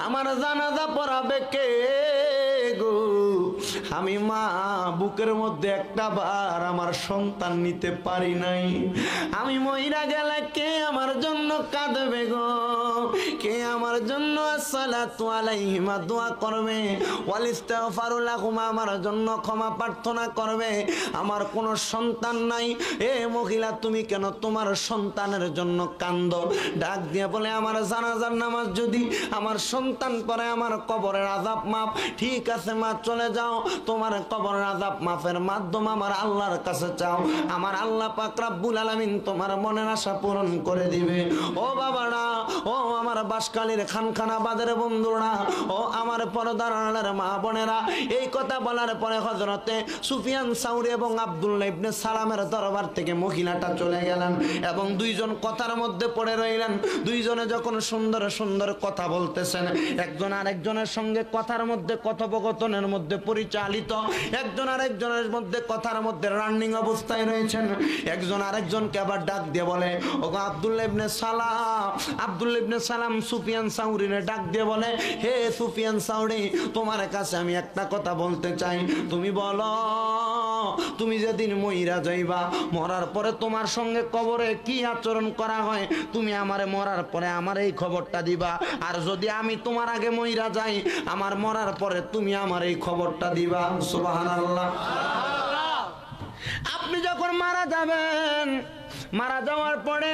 আমার জানাজা পড়াবে কে গো আমি মা বুকের মধ্যে একটা বার আমার সন্তান নিতে পারি নাই আমি মহিলা গেলে কে আমার জন্য কাঁদবে গো কে আমার জন্য আসসালাতু আলাইহিমা দোয়া করবে ওয়াল ইস্তিগফারু লাহুমা আমার জন্য ক্ষমা প্রার্থনা করবে আমার কোনো সন্তান নাই এ মহিলা তুমি কেন তোমার সন্তানের জন্য কান্দো ডাক দিয়ে বলে আমার জানাজার নামাজ যদি আমার সন্তান পড়ে আমার কবরের আযাব মাফ ঠিক আছে মা চলে যাও তোমার কবরের আযাব মাফের মাধ্যমে আমার আল্লাহর কাছে চাও আমার আল্লাহ পাক রব্বুল আলামিন তোমার মনের আশা পূরণ করে দিবে ও বাবারা ও আমার বাসকালীর খানখানাবাদের বন্ধুরা ও আমার পর্দার আড়ালের মা বোনেরা এই কথা বলার পরে হযরতে সুফিয়ান সাউরি এবং আব্দুল্লাহ ইবনে সালামের দরবার থেকে মহিলাটা চলে গেলেন এবং দুইজন কথার মধ্যে পড়ে রইলেন দুইজনে যখন সুন্দর সুন্দর কথা বলতেছেন একজন আরেকজনের সঙ্গে কথার মধ্যে কথোপকথনের মধ্যে পরিচালিত একজন আরেকজনের মধ্যে কথার মধ্যে রানিং অবস্থায় রয়েছেন একজন আরেকজনকে আবার ডাক দিয়ে বলে ওগো আব্দুল্লাহ ইবনে সালাম আব্দুল্লাহ ইবনে সালাম সুফিয়ান সাউরিনে ডাক দিয়ে বলে হে সুফিয়ান সাউরি তোমার কাছে আমি একটা কথা বলতে চাই তুমি বলো তুমি যেদিন মইরা যাইবা মরার পরে তোমার সঙ্গে কবরে কি আচরণ করা হয় তুমি আমারে মরার পরে আমার এই খবরটা দিবা আর যদি আমি তোমার আগে মইরা যাই আমার মরার পরে তুমি আমার এই খবরটা দিবা সুবহানাল্লাহ আপনি যখন মারা যাবেন মারা যাওয়ার পরে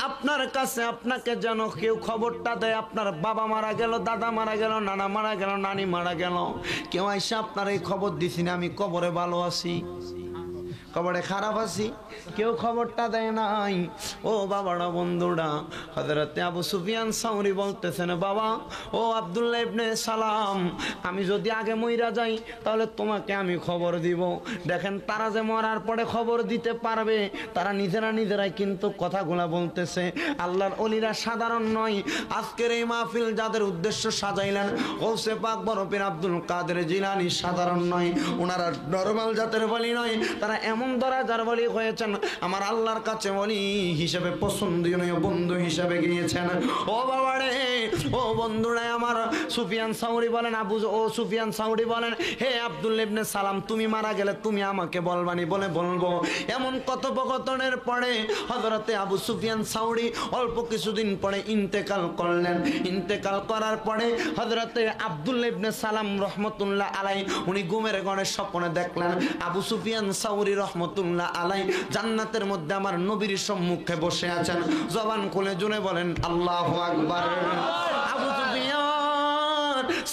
আপনার কাছে আপনাকে যেন কেউ খবরটা দেয় আপনার বাবা মারা গেল দাদা মারা গেল নানা মারা গেল নানি মারা গেল কেউ এসে আপনার এই খবর দিছি না আমি কবরে ভালো আছি কবরে খারাপ আছি কেউ খবরটা দেয় নাই ও বাবারা বন্ধুরা হযরতে আবু সুফিয়ান সাউরি বলতেছেন বাবা ও আব্দুল্লাহ ইবনে সালাম আমি যদি আগে মইরা যাই তাহলে তোমাকে আমি খবর দিব দেখেন তারা যে মরার পরে খবর দিতে পারবে তারা নিজেরাই কিন্তু কথাগুলা বলতেছে আল্লাহর ওলিরা সাধারণ নয় আজকের এই মাহফিল যাদের উদ্দেশ্য সাজাইলেন গৌসে পাক বরফের আব্দুল কাদের জিলানী সাধারণ নয় ওনারা নরমাল জাতের বলি নয় তারা এমন দরাজার বলি হয়েছেন আমার আল্লাহর কাছে বলি হিসেবে পছন্দনীয় বন্ধু হিসেবে গিয়েছেন ও বাবা রে ও বন্ধুরা আমার সুফিয়ান সাউরি বলেন সুফিয়ান সাউরি বলেন হে আব্দুল্লাহ ইবনে সালাম তুমি মারা গেলে তুমি আমাকে বলবানি বলে বলবো এমন কথোপকথনের পরে হযরতে আবু সুফিয়ান সাউরি অল্প কিছুদিন পরে ইন্তেকাল করলেন ইন্তেকাল করার পরে হযরতে আব্দুল্লাহ ইবনে সালাম রহমতুল্লাহ আলাই উনি ঘুমের ঘরে স্বপ্নে দেখলেন আবু সুফিয়ান সাউরি রহমতুল্লাহ আলাই জান্নাতের মধ্যে আমার নবীর সম্মুখে বসে আছেন জবান খুলে জুড়ে বলেন আল্লাহু আকবার আবু সুফিয়ান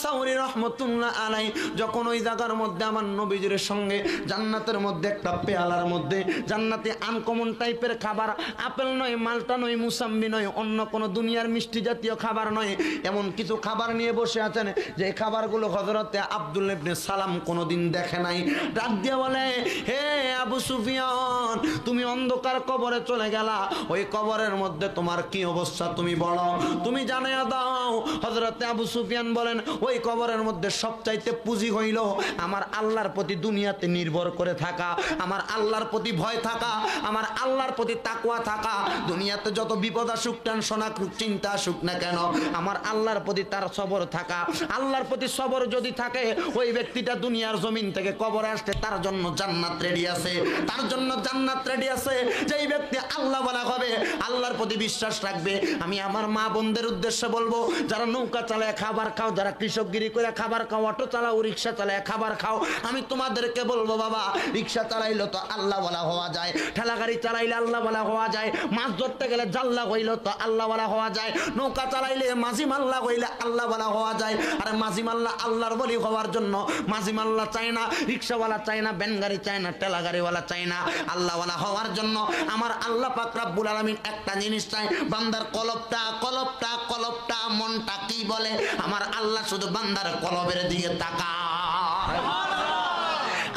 সাউরি রহমতুল্লাহ আলাই যখন ওই জায়গার মধ্যে আমার নবীজির সঙ্গে জান্নাতের মধ্যে একটা পেয়ালার মধ্যে জান্নাতে আনকমন টাইপের খাবার আপেল নয় মালটা নয় মুসাম্বি নয় অন্য কোনো দুনিয়ার মিষ্টি জাতীয় খাবার নয় এমন কিছু খাবার নিয়ে বসে আছেন যে খাবারগুলো হযরতে আব্দুল্লাহ ইবনে সালাম কোনোদিন দেখে নাই ডাক দিয়ে বলে হে আবু সুফিয়ান তুমি অন্ধকার কবরে চলে গেলা ওই কবরের মধ্যে তোমার কি অবস্থা তুমি বলো তুমি জানিয়ে দাও হযরতে আবু সুফিয়ান বলেন ওই কবরের মধ্যে সবচাইতে পুঁজি হইল আমার আল্লাহর প্রতি দুনিয়াতে নির্ভর করে থাকা, আমার আল্লাহর প্রতি ভয় থাকা, আমার আল্লাহর প্রতি তাকওয়া থাকা। দুনিয়াতে যত বিপদ আসুক, টেনশন আসুক, চিন্তা আসুক না কেন, আমার আল্লাহর প্রতি তার সবর থাকা। আল্লাহর প্রতি সবর যদি থাকে, ওই ব্যক্তিটা দুনিয়ার জমিন থেকে কবরে আসতে তার জন্য জান্নাত রেডি আছে, তার জন্য জান্নাত রেডি আছে। যেই ব্যক্তি আল্লাহ বলা হবে, আল্লাহর প্রতি বিশ্বাস রাখবে। আমি আমার মা বোনদের উদ্দেশ্যে বলবো, যারা নৌকা চালায় খাবার খাও, যারা কৃষকগিরি করে খাবার খাও, অটো চালাও, রিক্সা চালায় খাবার খাও, আমি তোমাদেরকে বলবো বাবা, রিক্সা চালাইলো তো আল্লাহ বলা হওয়া যায়, ঠেলা গাড়ি চালাইলে আল্লাহ বলা হওয়া যায়, মাছ ধরতে গেলে জাল্লা হইল তো আল্লাহ বলা হওয়া যায়, নৌকা চালাইলে মাঝি মাল্লা হইলে আল্লাহ বলা হওয়া যায়। আরে মাঝি মাল্লা আল্লাহর বলি হওয়ার জন্য মাঝি মাল্লা চাই না, রিক্সাওয়ালা চাই না, ব্যান গাড়ি চাই না, ঠেলা গাড়িওয়ালা চাই না, আল্লাহওয়ালা হওয়ার জন্য আমার আল্লাহ পাক রব্বুল আলামিন একটা জিনিস চাই, বান্দার কলবটা কলবটা কলবটা, মনটা কি বলে, আমার আল্লাহ শুধু বান্দার কলবের দিকে তাকায়।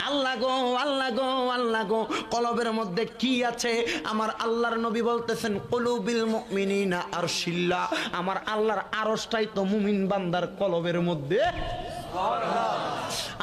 আল্লাহ গো আল্লাহ গো আল্লাহ গো, কলবের মধ্যে কি আছে? আমার আল্লাহর নবী বলতেছেন, কুলুবিল মুমিনিনা আরশিল্লাহ, আমার আল্লাহর আরশটাই তো মুমিন বান্দার কলবের মধ্যে।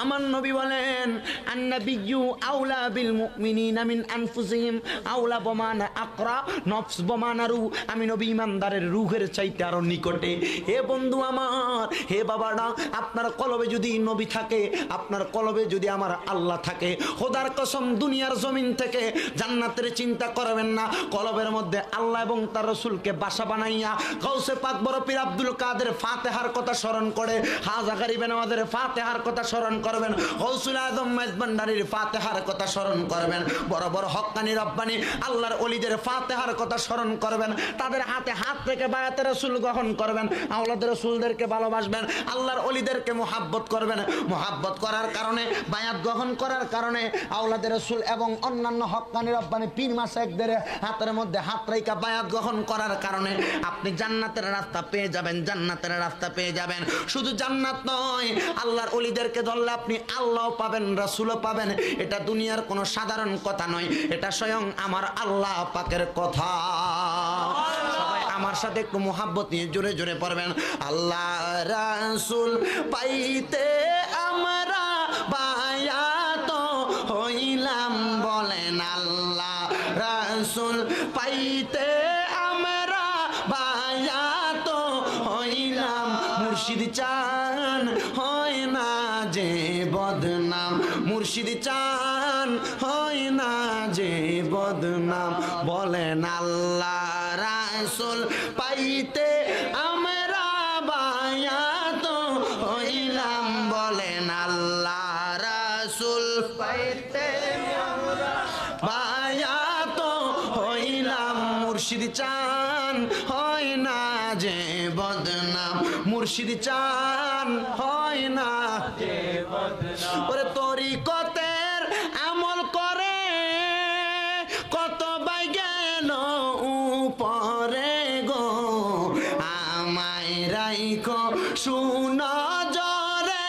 আমার নবী বলেন, আন্নাবিয়্যু আউলা বিল মুমিনিনা মিন আনফুসিহিম, আউলা বমানা আকরা নফস বমানা রূহ, আমি নবী ইমানদারের রূহের চাইতে আরো নিকটে। হে বন্ধু আমার, হে বাবারা, আপনার কলবে যদি নবী থাকে, আপনার কলবে যদি আমার আল্লাহ থাকে, খোদার কসম দুনিয়ার জমিন থেকে জান্নাতের চিন্তা করবেন না। কলবের মধ্যে আল্লাহ এবং তার রাসূলকে বাসা বানাইয়া গাউসে পাক বড় পীর আব্দুল কাদের ফাতিহার কথা স্মরণ করে, হাজা গরিবে নওয়াজের ফাতিহার কথা স্মরণ করবেন, গৌসুল আজম মেজবান্ডারির ফাতিহার কথা স্মরণ করবেন, বড় বড় হক্কানি রব্বানি আল্লাহর ওলিদের ফাতিহার কথা স্মরণ করবেন, তাদের হাতে হাত রেখে বায়াতে রাসূল গ্রহণ করবেন, আওলাদের রাসূলদেরকে ভালোবাসবেন, আল্লাহর ওলিদেরকে মুহাব্বত করবেন। মুহাব্বত করার কারণে, বায়াত গ্রহণ করার কারণে, আওলাদের রাসূল এবং অন্যান্য হক্কানি রব্বানি পীর মাশায়েখদের হাতের মধ্যে হাত রেখে বায়াত গ্রহণ করার কারণে আপনি জান্নাতের রাস্তা পেয়ে যাবেন, জান্নাতের রাস্তা পেয়ে যাবেন। শুধু জান্নাত নয়, আল্লাহর ওলিদেরকে ধরলে আপনি আল্লাহ পাবেন, রাসূলও পাবেন। এটা দুনিয়ার কোনো সাধারণ কথা নয়, এটা স্বয়ং আমার আল্লাহ পাকের কথা। সবাই আমার সাথে একটু মুহাব্বত নিয়ে জোরে জোরে পড়বেন, আল্লাহ রাসূল পাইতে আমরা বায়াত হইলাম, বলেন আল্লাহ রাসূল পাইতে আমরা বায়াত হইলাম, মুর্শিদ চান হয় না যে বদনাম, মুর্শিদ চান হয় না যে বদনাম, বলেন আল্লাহ রাসূল পাইতে আমরা বায়াত হইলাম, বলেন আল্লাহ রাসূল পাইতে আমরা বায়াত হইলাম, মুর্শিদ চান হয় না যে বদনাম, মুর্শিদ চান হয় না যে বদনাম। ওরে তরিকতের আমল করে কত বাই গেল উপরে গো, আমায় রাইখো সুনজরে,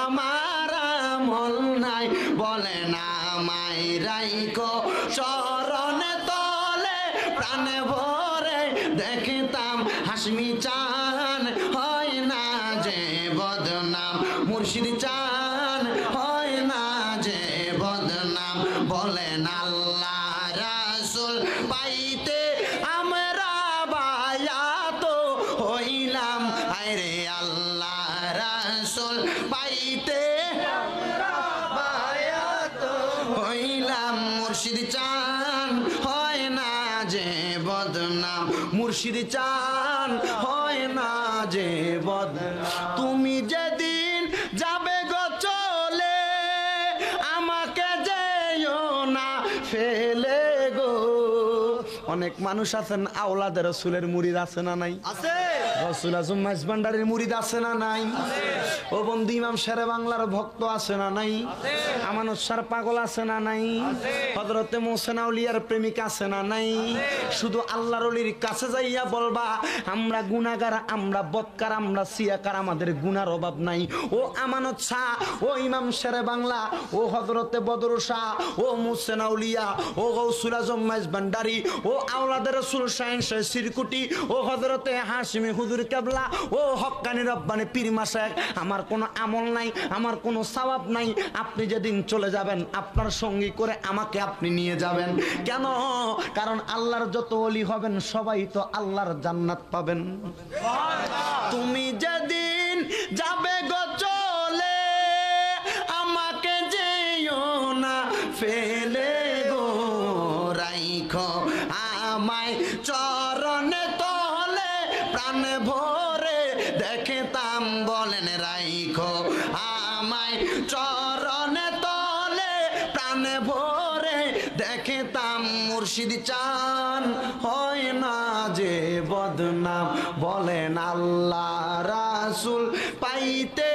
আমার আমল নাই, বলেন আমায় রাইখো চরণে তলে, প্রাণে ভরে দেখতাম হাসমি চান হয় না যে বদনাম, মুর্শিদ চান হয় না যে বদনাম, বলেন আল্লাহ রাসূল পাইতে আমরা বায়াত হইলাম, আরে আল্লাহ রাসূল পাইতে আমরা বায়াত হইলাম, মুর্শিদ চান হয় না যে বদনাম, মুর্শিদ চান হয় না যে বদনাম। তুমি যেদিন যাবে গো চলে, আমাকে যেও না ফেলে গো। অনেক মানুষ আছেন আওলাদের রাসূলের মুরিদ আছে না নাই? আছে। গৌসুল আজম মেজবান্ডারির মুরিদ আছে না নাই? ও বন্ধু ইমাম শেরে বাংলার ভক্ত আছে না নাই? আমানত শাহ পাগল আছে না নাই? হযরতে মুহসিন আউলিয়ার প্রেমিক আছে না নাই? শুধু আল্লাহর ওলির কাছে যাইয়া বলবা, আমরা গুনাহগার, আমরা বদকার, আমরা সিয়াকার, আমাদের গুনার অভাব নাই। ও আমানত শাহ, ও ইমাম শেরে বাংলা, ও হযরতে বদর শাহ, ও মুহসিন আউলিয়া, ও গৌসুল আজম মেজবান্ডারি, ও আওলাদের রাসূল শাহিন শাহ সিরকুটি, ও হযরতে হাশিমি হুজুর কেবলা, ও হক্কানি রব্বানি পীর মাশায়েখ, আমার কোনো আমল নাই, আমার কোনো সওয়াব নাই, আপনি যেদিন চলে যাবেন আপনার সঙ্গী করে আমাকে আপনি নিয়ে যাবেন। কেন? কারণ আল্লাহর যত ওলি হবেন সবাই তো আল্লাহর জান্নাত পাবেন। তুমি যেদিন যাবে গো চলে, আমাকে যেও না ফেলে গো, রাইখো আমায় চরণে তলে, প্রাণ ভরে দেখতাম বলেন, রাইখো আমায় চরণে তলে, প্রাণ ভরে দেখতাম। মুর্শিদ চান হয় না যে বদনাম, বলেন আল্লাহ রাসূল পাইতে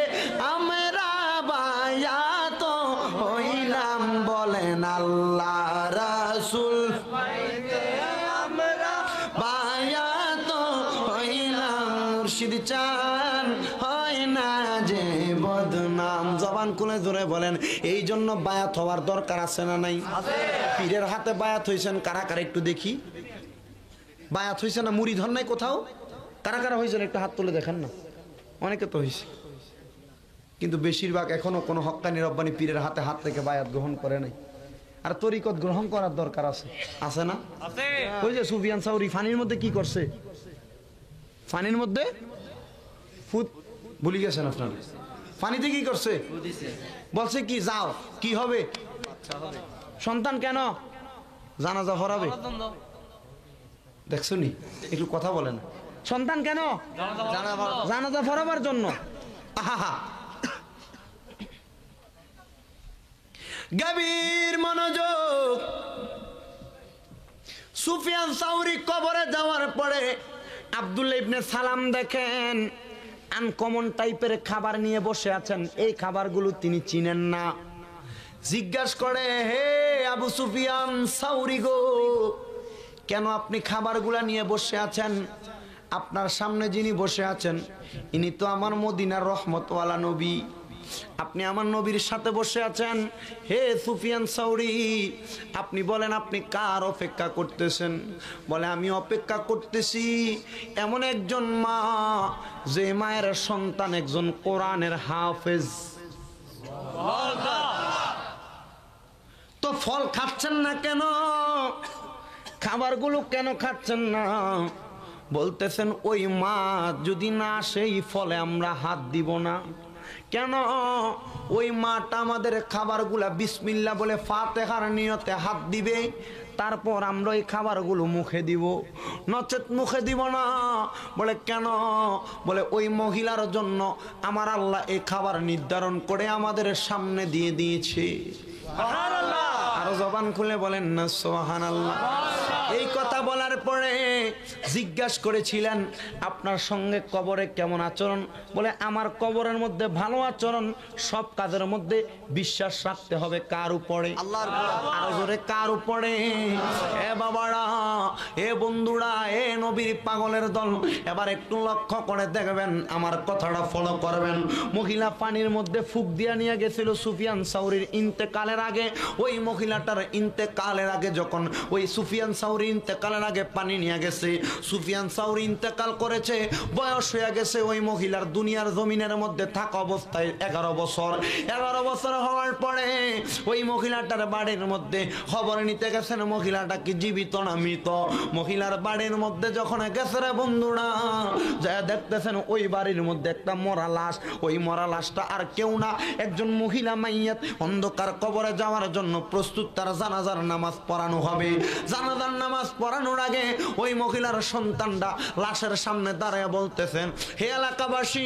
আমরা বায়াত হইলাম, বলেন আল্লাহ রাসূল পাইতে আমরা বায়াত হইলাম। মুর্শিদ চান হয় না যে বদনাম। জবান খুলে জোরে বলেন, এই জন্য বায়াত হওয়ার দরকার আছে না নাই? পীরের হাতে বায়াত হইছেন কারা কারা একটু দেখি। বায়াত হইছে না মুড়ি ধর নাই কোথাও? কারা কারা হইছেন একটু হাত তুলে দেখেন না। অনেকে তো হইছে, কিন্তু বেশিরভাগ এখনো কোনো হক্কানি রব্বানি পীরের হাতে হাত থেকে বায়াত গ্রহণ করে নাই। আর তরিকত গ্রহণ করার দরকার আছে, আছে না? ওই যে সুফিয়ান সাউরি ফানির মধ্যে কি করছে? ফানির মধ্যে ফুট ভুলি গেছেন আপনারা। পানিতে কি করছে? বলছে কি যাও, কি হবে? সন্তান কেন? জানাজা পড়াবে। দেখছো নি, একটু কথা বলেন। সন্তান কেন? জানাজা পড়াবার জন্য। আহা, গভীর মনোযোগ। সুফিয়ান সাউরি কবরে যাওয়ার পরে আব্দুল্লাহ ইবনে সালাম দেখেন আনকমন টাইপের খাবার নিয়ে বসে আছেন। এই খাবারগুলো তিনি চিনেন না। জিজ্ঞাসা করে, হে আবু সুফিয়ান সাউরি গো, কেন আপনি খাবারগুলা নিয়ে বসে আছেন? আপনার সামনে যিনি বসে আছেন ইনি তো আমার মদিনার রহমতওয়ালা নবী। আপনি আমার নবীর সাথে বসে আছেন। হে সুফিয়ান সাউরি, আপনি বলেন আপনি কার অপেক্ষা করতেছেন? বলে আমি অপেক্ষা করতেছি এমন একজন মা, যে মায়ের সন্তান একজন কোরআনের হাফেজ। তো ফল খাচ্ছেন না কেন? খাবারগুলো কেন খাচ্ছেন না? বলতেছেন ওই মা যদি না সেই ফলে আমরা হাত দিব না। কেন? ওই মাটা আমাদের খাবারগুলা বিসমিল্লাহ বলে ফাতিহার নিয়তে হাত দিবে, তারপর আমরা এই খাবারগুলো মুখে দিব, নচেত মুখে দিব না। বলে কেন? বলে ওই মহিলার জন্য আমার আল্লাহ এই খাবার নির্ধারণ করে আমাদের সামনে দিয়ে দিয়েছে। আরো জবান খুলে বলেন না সুবহানাল্লাহ। এই কথা বলার পরে জিজ্ঞাসা করেছিলেন আপনার সঙ্গে কবরে কেমন আচরণ? বলে আমার কবরের মধ্যে ভালো আচরণ। সব কাজের মধ্যে বিশ্বাস রাখতে হবে কার উপরে? আল্লাহর উপরে। আরো জোরে কার উপরে? এ বাবারা, এ বন্ধুরা, এ নবীর পাগলের দল, এবার একটু লক্ষ্য করে দেখবেন, আমার কথাটা ফলো করবেন। মহিলা পানির মধ্যে ফুক দিয়া নিয়ে গেছিল সুফিয়ান সাউরির ইন্তেকালের আগে। ওই মহিলাটার ইন্তেকালের আগে যখন ওই সুফিয়ান সাউরি ইন্তেকালের আগে পানি নিয়ে গেছে, সুফিয়ান সাউরি ইন্তেকাল করেছে, বয়স হয়ে গেছে ওই মহিলার দুনিয়ার জমিনের মধ্যে থাকা অবস্থায় 11 বছর। 11 বছর হওয়ার পরে ওই মহিলাটার বাড়ির মধ্যে খবর নিতে গেছেন মহিলাটা কি জীবিত না মৃত। মহিলার বাড়ির মধ্যে যখন গেছে রে বন্ধুরা, যা দেখতেছেন ওই বাড়ির মধ্যে একটা মরা লাশ। ওই মরা লাশটা আর কেউ না, একজন মহিলা মাইয়াত অন্ধকার কবরে যাওয়ার জন্য প্রস্তুত। তার জানাজার নামাজ পড়ানো হবে। জানাজার নামাজ পড়ানোর আগে ওই মহিলার সন্তানরা লাশের সামনে দাঁড়ায় বলতেছেন, হে এলাকাবাসী,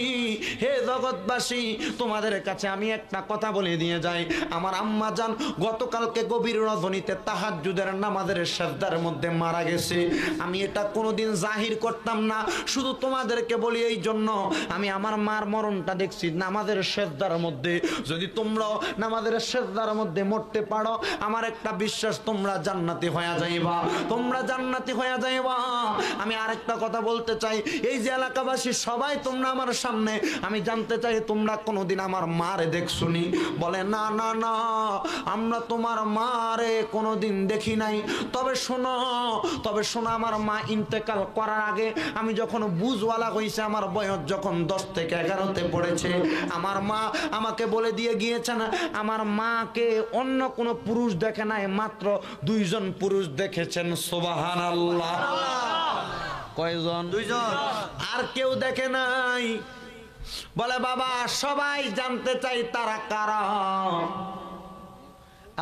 হে জগৎবাসী, তোমাদের কাছে আমি একটা কথা বলে দিয়ে যাই। আমার আম্মা জান গতকালকে গভীর রজনীতে তাহাজ্জুদের নামাজের সিজদার মধ্যে মারা গেছে। আমি এটা কোনোদিন জাহির করতাম না, শুধু তোমাদেরকে বলি এই জন্য। আমি আমার মার মরণটা দেখছি নামাজের সিজদার মধ্যে। যদি তোমরাও নামাজের সিজদার মধ্যে মরতে পারো, আমার একটা বিশ্বাস, তোমরা জান্নাতি হয়ে যাইবা, তোমরা জান্নাতি হয়ে যাইবা। আমি আরেকটা কথা বলতে চাই, এই যে এলাকাবাসী সবাই তোমরা আমার সামনে, আমি জানতে চাই তোমরা কোনোদিন আমার মারে দেখছুনি? বলে না না না, আমরা তোমার মারে কোনোদিন দেখি নাই। তবে শোনো আমার মা ইন্তেকাল করার আগে আমি যখন বুঝওয়ালা হয়েছে, আমার বয়স যখন 10 থেকে 11তে পড়েছে, আমার মা আমাকে বলে দিয়ে গিয়েছেন আমার মাকে অন্য কোনো পুরুষ দেখে নাই, মাত্র 2 জন পুরুষ দেখেছেন। সুবহানাল্লাহ। কয়জন? 2 জন। আর কেউ দেখে নাই। বলে বাবা সবাই জানতে চাই তারা কারা?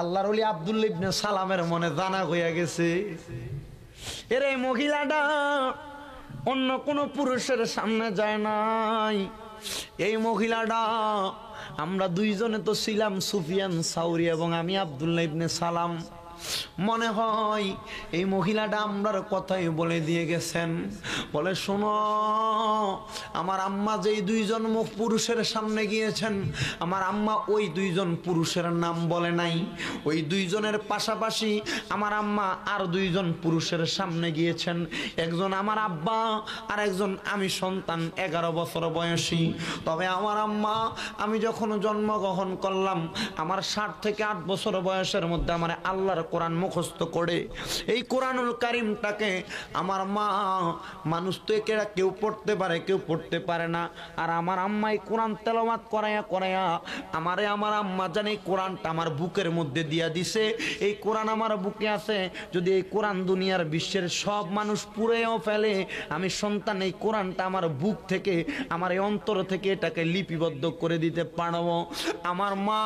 আল্লাহর ওলি আব্দুল্লাহ ইবনে সালামের মনে জানা হয়ে গেছে, এর এই মহিলাটা অন্য কোন পুরুষের সামনে যায় নাই। এই মহিলাটা আমরা 2 জনে তো ছিলাম, সুফিয়ান সাউরি এবং আমি আব্দুল্লাহ ইবনে সালাম। মনে হয় এই মহিলাটা আমরার কথাই বলে দিয়ে গেছেন। বলে শোনো, আমার আম্মা যেই 2 জন পুরুষের সামনে গিয়েছেন, আমার আম্মা ওই 2 জন পুরুষের নাম বলে নাই। ওই 2 জনের পাশাপাশি আমার আম্মা আর 2 জন পুরুষের সামনে গিয়েছেন। একজন আমার আব্বা আর একজন আমি সন্তান 11 বছর বয়সী। তবে আমার আম্মা, আমি যখন জন্মগ্রহণ করলাম, আমার 7 থেকে 8 বছর বয়সের মধ্যে আমার আল্লাহর কোরআন মুখস্থ করে, এই কোরআনুল কারীমটাকে আমার মা, মানুষ তো একেরা কেউ পড়তে পারে কেউ পড়তে পারে না, আর আমার আম্মাই কোরআন তেলাওয়াত করায়া আমারে আমার আম্মা জানে কোরআনটা আমার বুকের মধ্যে দিয়া দিছে। এই কোরআন আমার বুকে আছে, যদি এই কোরআন দুনিয়ার বিশ্বের সব মানুষ পুড়েও ফেলে, আমি সন্তান এই কোরআনটা আমার বুক থেকে, আমার এই অন্তর থেকে এটাকে লিপিবদ্ধ করে দিতে পারবো। আমার মা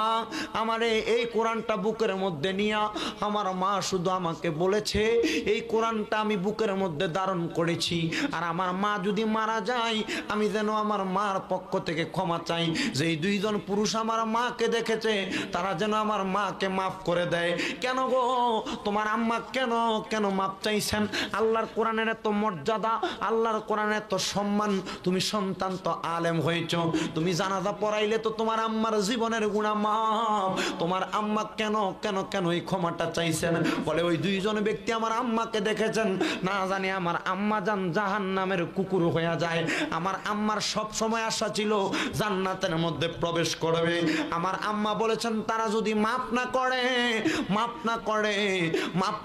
আমারে এই কোরআনটা বুকের মধ্যে নিয়া, আমার মা শুধু আমাকে বলেছে এই কোরআনটা আমি বুকের মধ্যে ধারণ করেছি, আর আমার মা যদি মারা যায় আমি যেন আমার মার পক্ষ থেকে ক্ষমা চাই, যে এই 2 জন পুরুষ আমার মাকে দেখেছে তারা যেন আমার মাকে মাফ করে দেয়। কেন গো, তোমার আম্মা কেন কেন মাফ চাইছেন? আল্লাহর কোরআনের এত মর্যাদা, আল্লাহর কোরআনের এত সম্মান, তুমি সন্তান তো আলেম হয়েছ, তুমি জানাজা পড়াইলে তো তোমার আম্মার জীবনের গুনাহ মাফ। তোমার আম্মা কেন কেন কেন এই ক্ষমাটা চাইছেন? বলে ওই 2 জন ব্যক্তি আমার আম্মাকে দেখেছেন, না জানি আমার আম্মা জাহান্নামের কুকুর হয়ে যায়। আমার আম্মার সব সময় আশা ছিল জান্নাতের মধ্যে প্রবেশ করবে। আমার আম্মা বলেছেন তারা যদি মাফ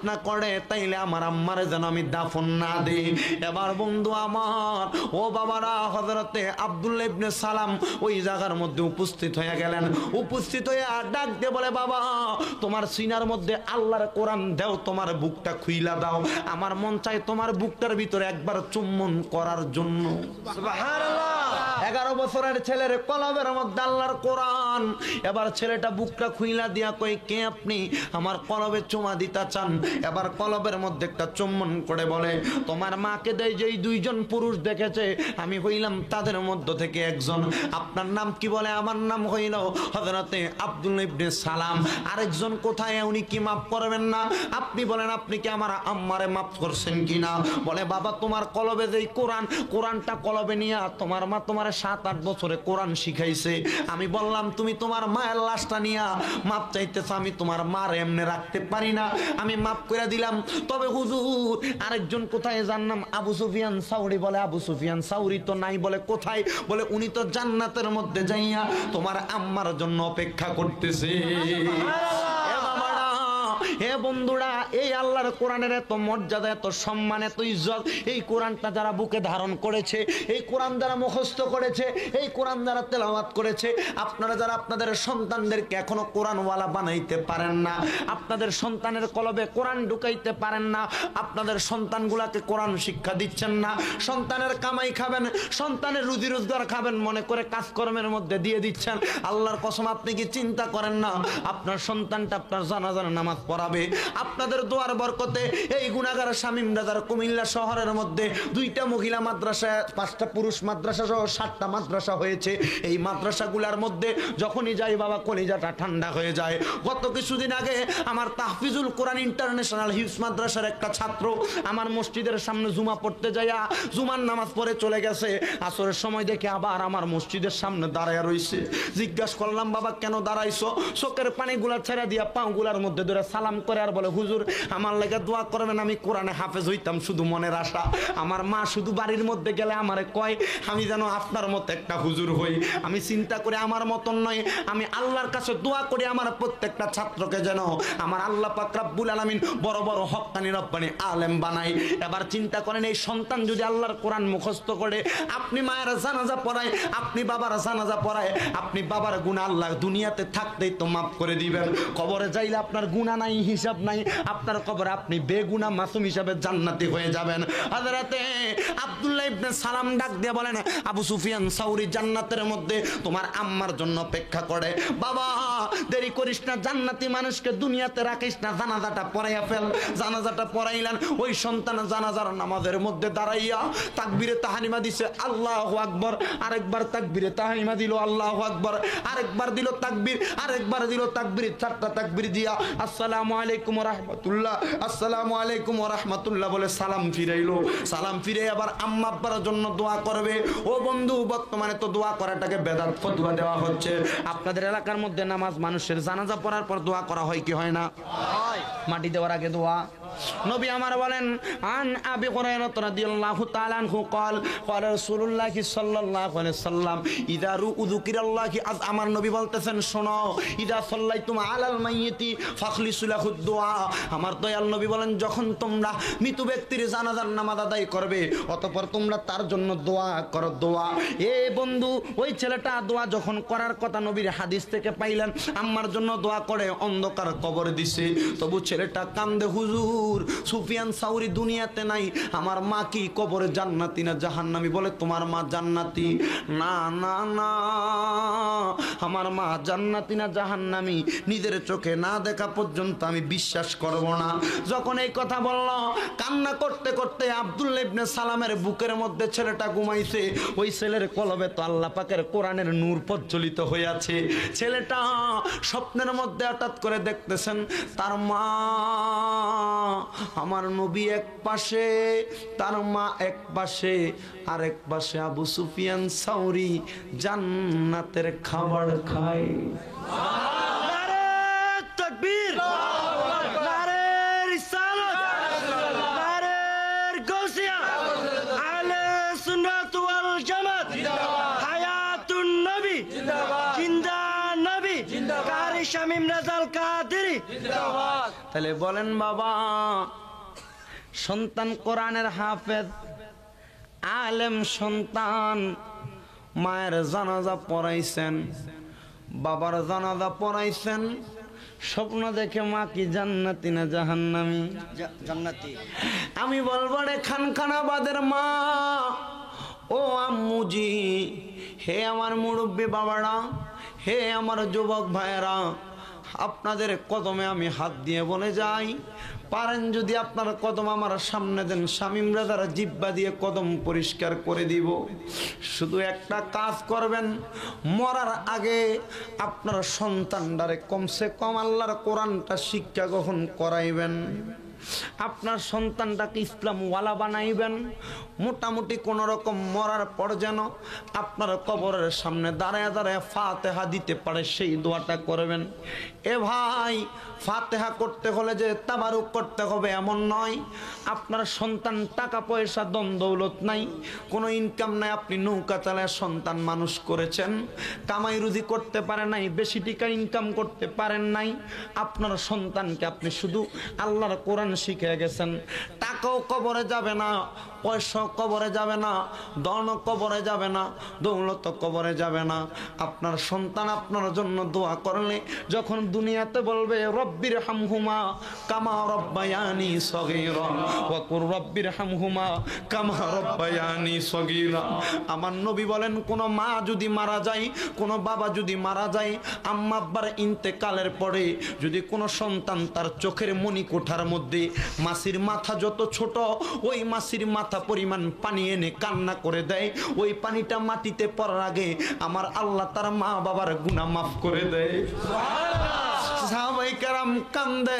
না করে তাইলে আমার আম্মারে যেন আমি দাফন না দিই। এবার বন্ধু আমার, ও বাবারা, হযরতে আব্দুল্লাহ ইবনে সালাম ওই জায়গার মধ্যে উপস্থিত হয়ে গেলেন। উপস্থিত হয়ে ডাক দিয়ে বলে, বাবা তোমার সিনার মধ্যে আল্লাহর কোরআন দাও, তোমার বুকটা খুইলা দাও, আমার মন চাই তোমার বুকটার ভিতরে একবার চুম্বন করার জন্য। সুবহানাল্লাহ। 11 বছরের ছেলের কলবের মধ্যে আল্লাহর কোরআন। এবার ছেলেটা বুকটা খুইলা দিয়া কই, কে আপনি? আমার কলবে চুমা দিতে চান? এবার কলবের মধ্যে একটা চুম্বন করে বলে, তোমার মাকে দেয় যেই 2 জন পুরুষ দেখেছে আমি হইলাম তাদের মধ্য থেকে একজন। আপনার নাম কি? বলে আমার নাম হইল হযরতে আব্দুল্লাহ ইবনে সালাম। আরেকজন কোথায়? উনি কি মাফ করবেন না? আপনি বলেন আপনি কি আমার আম্মারে মাফ করছেন কিনা? বলে বাবা তোমার কলবে যেই কোরআনটা কলবে নিয়া তোমার মা তোমার 7-8 বছরে কোরআন শিখাইছে। আমি বললাম তুমি তোমার মায়ের লাশটা নিয়া মাপ চাইতেছ, আমি তোমার মার এমনি রাখতে পারি না, আমি মাফ করে দিলাম। তবে হুজুর আরেকজন কোথায়? যার নাম আবু সুফিয়ান সাউরি। বলে আবু সুফিয়ান সাউরি তো নাই। বলে কোথায়? বলে উনি তো জান্নাতের মধ্যে যাইয়া তোমার আম্মার জন্য অপেক্ষা করতেছে। হে বন্ধুরা, এই আল্লাহর কোরআনের এত মর্যাদা, এত সম্মান, এত ইজ্জত, এই কোরআনটা যারা বুকে ধারণ করেছে, এই কোরআন যারা মুখস্থ করেছে, এই কোরআন যারা তেলাওয়াত করেছে, আপনারা যারা আপনাদের সন্তানদেরকে এখনো কোরআনওয়ালা বানাইতে পারেন না, আপনাদের সন্তানের কলবে কোরআন ঢুকাইতে পারেন না, আপনাদের সন্তানগুলাকে কোরআন শিক্ষা দিচ্ছেন না, সন্তানের কামাই খাবেন, সন্তানের রুজি রোজগার খাবেন মনে করে কাজকর্মের মধ্যে দিয়ে দিচ্ছেন, আল্লাহর কসম আপনি কি চিন্তা করেন না আপনার সন্তানটা আপনার জানাজার নামাজ পড়াবে? আপনাদের দোয়ার বরকতে এই গুনাহগার শামীম রাজার কুমিল্লা শহরের মধ্যে 2টা মহিলা মাদ্রাসা, 5টা পুরুষ মাদ্রাসা সহ 7টা মাদ্রাসা হয়েছে। এই মাদ্রাসাগুলোর মধ্যে যখনই যাই বাবা কলিজাটা ঠান্ডা হয়ে যায়। গত কিছুদিন আগে আমার তাহফিজুল কোরআন ইন্টারন্যাশনাল হিফজ মাদ্রাসার একটা ছাত্র আমার মসজিদের সামনে জুমা পড়তে যাইয়া জুমার নামাজ পড়ে চলে গেছে। আসরের সময় দেখে আবার আমার মসজিদের সামনে দাঁড়ায় রইছে। জিজ্ঞাসা করলাম বাবা কেন দাঁড়াইছো? চোখের পানিগুলা ছেড়ে দিয়া পাগুলার মধ্যে ধরে সালাম সালাম করে আর বলে, হুজুর আমার লাগে দোয়া করবেন, আমি কোরআনে হাফেজ হইতাম শুধু মনের আশা। আমার মা শুধু বাড়ির মধ্যে গেলে আমারে কয় আমি যেন আপনার মতো একটা হুজুর হই। আমি চিন্তা করে আমার মতন নয়, আমি আল্লাহর কাছে দোয়া করি আমার প্রত্যেকটা ছাত্রকে যেন আমার আল্লাহ পাক রব্বুল আলামিন বড় বড় হক্কানি রব্বানি আলেম বানাই। এবার চিন্তা করেন, এই সন্তান যদি আল্লাহর কোরআন মুখস্থ করে, আপনি মায়ের জানাজা পড়ায়, আপনি বাবার জানাজা পড়ায়, আপনি বাবার গুনাহ আল্লাহ দুনিয়াতে থাকতেই তো মাফ করে দিবেন। কবরে যাইলে আপনার গুনাহ নাই, হিসাব নাই, আপনার কবরে আপনি বেগুনাহ মাসুম হিসাবে জান্নাতি হয়ে যাবেন। হযরতে আব্দুল্লাহ ইবনে সালাম ডাক দিয়ে বলেন, আবু সুফিয়ান সাউরি জান্নাতের মধ্যে তোমার আম্মার জন্য অপেক্ষা করে। বাবা দেরি করিস না, জান্নাতি মানুষকে দুনিয়াতে রাখিস না, জানাজাটা পড়াইয়া ফেল। জানাজাটা পড়াইলেন, ওই সন্তান জানাজার নামাজের মধ্যে দাঁড়াইয়া তাকবীরে তাহরিমা দিছে আল্লাহু আকবার, আরেকবার তাকবীরে তাহরিমা দিল আল্লাহু আকবার, আরেকবার দিল তাকবীর, আরেকবার দিল তাকবীর, চারটা তাকবীর দিয়া আসসালামু আলাইকুম ওয়া রাহমাতুল্লাহ, আসসালামু আলাইকুম ওয়া রাহমাতুল্লাহ বলে সালাম ফিরাইলো। সালাম ফিরে আবার আম্মা আব্বার জন্য দোয়া করবে। ও বন্ধু, বর্তমানে তো দোয়া করাটাকে বেদাত ফতোয়া দেওয়া হচ্ছে। আপনাদের এলাকার মধ্যে নামাজ মানুষের জানাজা পড়ার পর দোয়া করা হয় কি হয় না? হয়। মাটি দেওয়ার আগে দোয়া। নবী আমার বলেন, আন আবি হুরায়রা রাদিয়াল্লাহু তাআলা আনহু قال قال رسول الله صلى الله عليه وسلم اذا ذكر الله আজ আমার নবী বলতেছেন, শোনো, ইদা সাল্লাইতুম আলাল মাইয়িতি ফাখলিসু লাহু দুআ। আমার দয়াল নবী বলেন, যখন তোমরা মৃত ব্যক্তির জানাজার নামাজ আদায় করবে, অতঃপর তোমরা তার জন্য দোয়া করো। দোয়া, এ বন্ধু, ওই ছেলেটা দোয়া যখন করার কথা নবীর হাদিস থেকে পাইলেন, আম্মার জন্য দোয়া করে অন্ধকার কবরে দিছে, তবু ছেলেটা কান্দে, হুজুর সুফিয়ান সাউরি দুনিয়াতে নাই, আমার মা কি কবরে জান্নাতি না জাহান্নামী? বলে, তোমার মা জান্নাতি? না না না, আমার মা জান্নাতি না জাহান্নামী নিজের চোখে না দেখা পর্যন্ত আমি বিশ্বাস করব না। যখন এই কথা বলল, কান্না করতে করতে আব্দুল্লাহ ইবনে সালামের বুকের মধ্যে ছেলেটা ঘুমাইছে। ওই ছেলের কলবে তো আল্লাহ পাকের কোরআনের নূর প্রজ্বলিত হয়ে আছে। ছেলেটা স্বপ্নের মধ্যে হঠাৎ করে দেখতেছেন তার মা, আমার নবী এক পাশে, তার মা এক পাশে, আর এক পাশে আবু সুফিয়ান সাউরি জান্নাতের খাবার খায়। নারে তাকবীর, নারে রিসালাত, নারে গাউসিয়া, আহলে সুন্নাত ওয়াল জামাত, হায়াতুন নবী জিন্দা, নবী কারি শামীম রাজাল কাদেরী জিন্দাবাদ। তাহলে বলেন বাবা, সন্তান কোরআনের হাফেজ আলেম সন্তান, মায়ের জানাজা পড়াইছেন, বাবার জানাজা পড়াইছেন, স্বপ্ন দেখে মা কি জান্নাতি না জাহান্নামী? জান্নাতি। আমি বলবো রে খানখানাবাদের মা, ও আম্মুজি, হে আমার মুরব্বী বাবারা, হে আমার যুবক ভাইয়েরা, আপনাদের কদমে আমি হাত দিয়ে বলে যাই, পারেন যদি আপনার কদম আমার সামনে দেন, শামীম রাজার জিব্বা দিয়ে কদম পরিষ্কার করে দিব। শুধু একটা কাজ করবেন, মরার আগে আপনার সন্তানটারে কমসে কম আল্লাহর কোরআনটা শিক্ষা গ্রহণ করাইবেন। আপনার সন্তানটাকে ইসলাম ওয়ালা বানাইবেন। মোটামুটি কোন রকম মরার পর যেন আপনার কবরের সামনে দাঁড়ায় দাঁড়ায় ফাতেহা দিতে পারে, সেই দোয়াটা করবেন। এ ভাই, ফাতেহা করতে হলে যে তাবারুক করতে হবে এমন নয়। আপনার সন্তান টাকা পয়সা দন দৌলত নাই, কোনো ইনকাম নাই, আপনি নৌকা চালায় সন্তান মানুষ করেছেন, কামাই রুজি করতে পারে নাই, বেশি টাকা ইনকাম করতে পারেন নাই, আপনার সন্তানকে আপনি শুধু আল্লাহর কোরআন শিখে গেছেন। টাকাও কবরে যাবে না, পয়সাও কবরে যাবে না, ধন কবরে যাবে না, দৌলত কবরে যাবে না। আপনার সন্তান আপনার জন্য দোয়া করলে যখন দুনিয়াতে বলবে, রব্বির হামহুমা কামা রব্বায়ানি সগীরা ওয়া কুর রব্বির হামহুমা কামা রব্বায়ানি সগীরা। আমার নবী বলেন, কোন মা যদি মারা যায়, কোন বাবা যদি মারা যায়, আম্মা আব্বার ইন্তেকালের পরে যদি কোন সন্তান তার চোখের মণিকোঠার মধ্যে মাছির মাথা যত ছোট, ওই মাছির মাথা পরিমাণ পানি এনে কান্না করে দেয়, ওই পানিটা মাটিতে পড়ার আগে আমার আল্লাহ তার মা বাবার গুনাহ মাফ করে দেয়। সাহাবায়ে কেরাম কান্দে,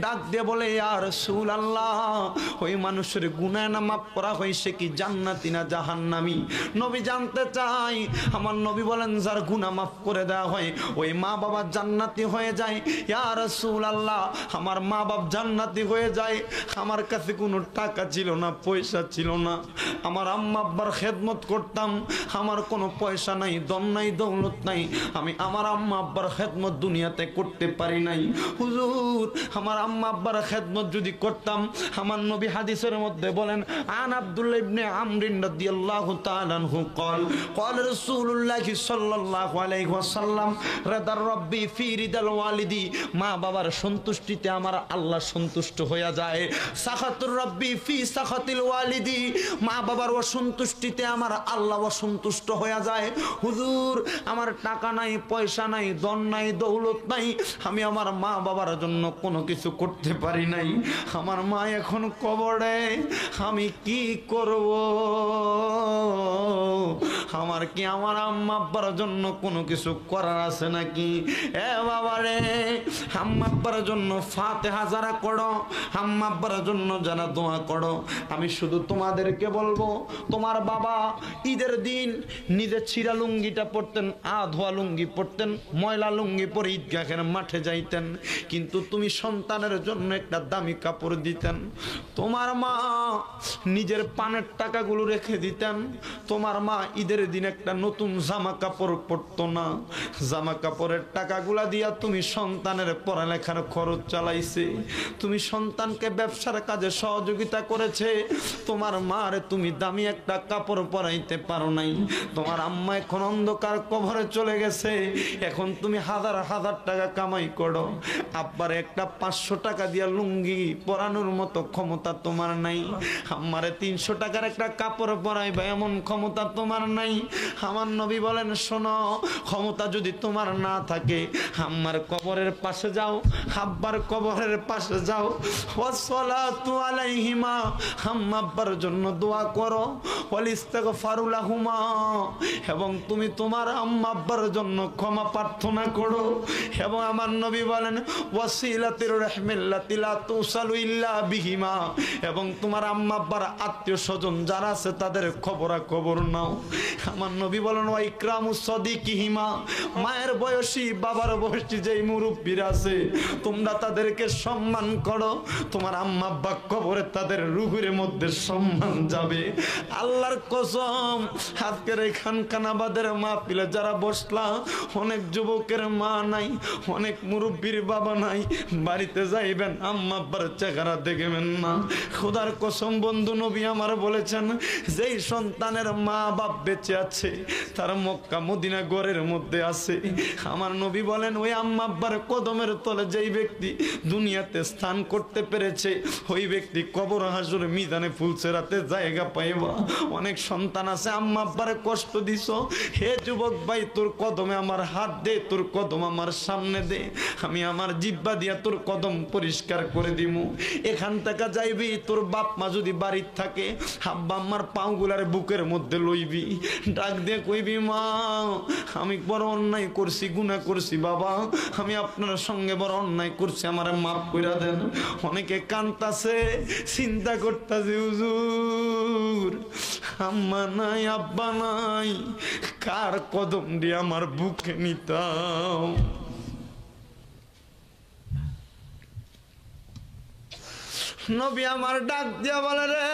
ডাক দিয়ে বলে ইয়া রাসূলুল্লাহ, ওই মানুষের গুনাহ না মাফ করা হয়েছে কি জান্নাতি না জাহান্নামী? নবী জানতে চাই। আমার নবী বলেন যার গুনাহ মাফ করে দেওয়া হয় ওই মা বাবা জান্নাতি হয়ে যায়। ইয়া রাসূলুল্লাহ, আমার মা বাপ জান্নাতি হয়ে যায়। আমার কাছে কোনো টাকা ছিল না, পয়সা ছিল না, আমার আম্মা আব্বার খেদমত করতাম, আমার কোনো পয়সা নাই, দম নাই, দৌলত নাই, আমি আমার আম্মা আব্বার খেদমত দুনিয়াতে করতে পারি নাই। হুজুর, আমার আম্মা আব্বার খেদমত যদি করতাম, আমার নবী হাদিসের মধ্যে বলেন আন আব্দুল্লাহ ইবনে আমর রাদিয়াল্লাহু তাআলা আনহু قال قال رسول الله صلى الله عليه وسلم رضا ربي في رضا الوالدي, মা বাবার সন্তুষ্টিতে আমার আল্লাহ সন্তুষ্ট হয়ে যায়। সাখাতুর রব্বি ফি সাখাতিল ওয়ালিদি, মা বাবার অসন্তুষ্টিতে আমার আল্লাহ অসন্তুষ্ট হয়ে যায়। হুজুর, আমার টাকা নাই, পয়সা নাই, ধন নাই, দৌলত নাই, আমি আমার মা বাবার জন্য কোনো কিছু করতে পারি নাই। আমার মা এখন কবরে, আমি কি করব? আমার কি আমার আম্মা আব্বার জন্য কোনো কিছু করার আছে নাকি? এ বাবা রে, আম্মা আব্বার জন্য ফাতিহা যারা করো, আম্মা আব্বার জন্য যারা দোয়া করো, আমি শুধু তোমাদেরকে বলবো, তোমার বাবা ঈদের দিন নিজের ছিঁড়া লুঙ্গিটা পরতেন, ধোয়া লুঙ্গি পরতেন, ময়লা লুঙ্গি পরে ঈদগাহের মাঠে যাইতেন, কিন্তু তুমি সন্তানের জন্য একটা দামি কাপড় দিতেন। তোমার মা নিজের পানের টাকাগুলো রেখে দিতেন। তোমার মা ঈদের দিন একটা নতুন জামা কাপড় পরতো না, জামা কাপড়ের টাকাগুলা দিয়া তুমি সন্তানের পড়ালেখার খরচ চালাইছে, তুমি সন্তানকে ব্যবসার কাজে সহযোগিতা করেছে। তোমার মার তুমি দামি একটা কাপড় পরাইতে পারো নাই। তোমার আম্মা এখন অন্ধকার কবরে চলে গেছে, এখন তুমি হাজার হাজার টাকা কামাই করো, আব্বার একটা 500 টাকা দিয়া লুঙ্গি পরানোর মতো ক্ষমতা তোমার নাই। আম্মারে 300 টাকার একটা কাপড় পরাইবা এমন ক্ষমতা তোমার নাই। আমার নবী বলেন শোনো, ক্ষমতা যদি তোমার না থাকে আম্মার কবরের পাশে যাও, আব্বার কবরের পাশে যাও, ওয়াসসালাতু আলাইহিমা, আম্মা আব্বার জন্য দোয়া করো, ওয়াল ইস্তিগফারু লাহুমা, এবং তুমি তোমার আম্মা আব্বার জন্য ক্ষমা প্রার্থনা করো। এবং আমার নবী বলেন ওয়াসিলাতির রাহমিল্লাতি লা তুসালু ইল্লা বিহিমা, এবং তোমার আম্মা আব্বার আত্মীয় স্বজন যারা আছে তাদের খবর নাও। আমার নবী বলেন ওয়া ইকরামুস সাদিকিহিমা, মায়ের বয়সী বাবার বয়সী যেই মুরব্বীরা আছে তোমরা তাদেরকে সম্মান করো, তোমার আম্মা আব্বা কবরে তাদের রূহের মধ্যে সম্মান যাবে। আল্লাহর কসম, আজকের এই খানকানাবাদের মাহফিলে যারা বসলা, অনেক যুবকের মা নাই, অনেক মুরব্বীর বাবা নাই, বাড়িতে যাইবেন আম্মা আব্বার চেহারা দেখবেন না। খোদার কসম বন্ধু, নবী আমার বলেছেন যেই সন্তানের মা বাপ বেঁচে আছে তার মক্কা মদিনা ঘরের মধ্যে আছে। আমার নবী বলেন ওই আম্মা আব্বার কদমের তলে যেই ব্যক্তি দুনিয়াতে স্থান করতে পেরেছে ওই ব্যক্তি কবর হাসর মিজানে ফুলসেরাতে জায়গা পাইবা। অনেক সন্তান আছে আম্মা আব্বারে কষ্ট দিছো, হে যুবক ভাই তোর কদমে আমার হাত দে, তোর কদম আমার সামনে দে, আমি আমার জিহ্বা দিয়া তোর কদম পরিষ্কার করে দিমু। এখান থেকে যাইবি, তোর বাপ মা যদি বাড়ির থাকে আব্বা আম্মার পাগুলার বুকের মধ্যে লইবি, ডাক দিয়ে কইবি মা আমি বড় অন্যায় করছি, গুনাহ করছি বাবা, আমি আপনার সঙ্গে বড় অন্যায় করছি, আমার মাফ কইরা দেন। অনেকে কান্তাছে, চিন্তা করতাছে হুজুর আম্মা নাই আব্বা নাই, কার কদম দিয়ে আমার বুকে নিতাম। নবী আমার ডাক দিয়া বলে রে,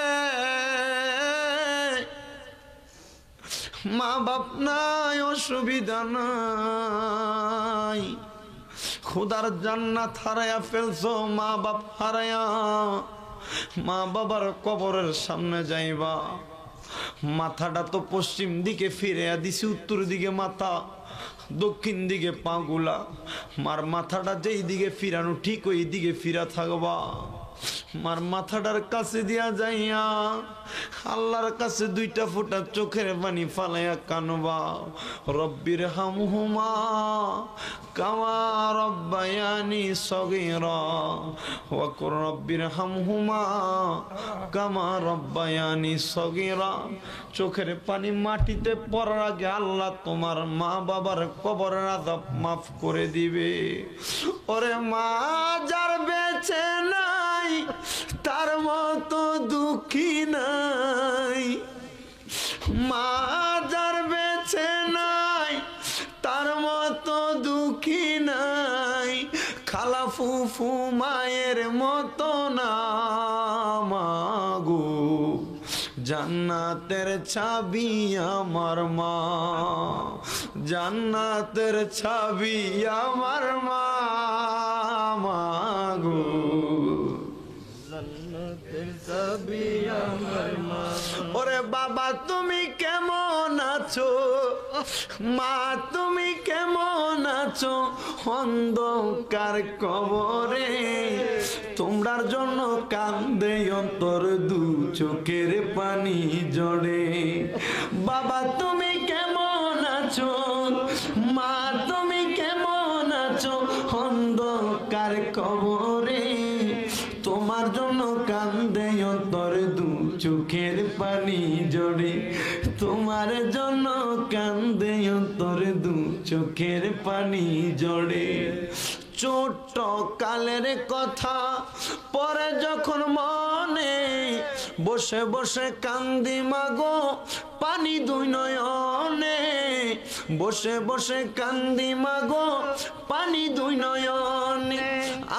মা বাপ নাই অসুবিধা নাই, খুদার জান্নাত হারায়া ফেলছো, মা বাপ হারায়া, মা বাবার কবরের সামনে যাইবা, মাথাটা তো পশ্চিম দিকে ফিরে দিছি, উত্তর দিকে মাথা, দক্ষিণ দিকে পাগুলা, মার মাথাটা যেই দিকে ফিরানো ঠিক ওই দিকে ফিরা থাকবা। মার মাথাটার কাছে দিয়া যাইয়া আল্লাহর কাছে দুইটা ফোঁটা চোখের পানি ফালাইয়া কানবা, রব্বির হামহুমা কামা রব্বায়ানি সগীরা ওয়া কুর রব্বির হামহুমা কামা রব্বায়ানি সগীরা। চোখের পানি মাটিতে পড়ার আগে আল্লাহ তোমার মা বাবার কবরের আযাব মাফ করে দিবে। ওরে মা যার বেঁচে নাই তার মতো দুঃখী নাই, মা যার বেঁচে নাই তার মতো দুঃখী নাই, খালা ফুফু মায়ের মতো না মাগো, জান্নাতের চাবি আমার মা, জান্নাতের চাবি আমার মা মাগো, জান্নাতের চাবি আমার মা। ওরে বাবা তুমি কেমন আছো, মা তুমি কেমন আছো, অন্ধকার কবরে তোমরার জন্য কান্দে অন্তর দু চোখের পানি জড়ে। বাবা তুমি কেমন আছো, মা তুমি কেমন আছো, অন্ধকার কবরে তোমার জন্য কান্দে অন্তর দু চোখের পানি জড়ে, তোমার জন্য কান্দে অন্তর দু চোখের পানি জড়ে। ছোট্ট কালের কথা পরে যখন মনে বসে বসে কান্দি মাগো পানি দুই নয়নে, বসে বসে কান্দি মাগো পানি দুই নয়নে।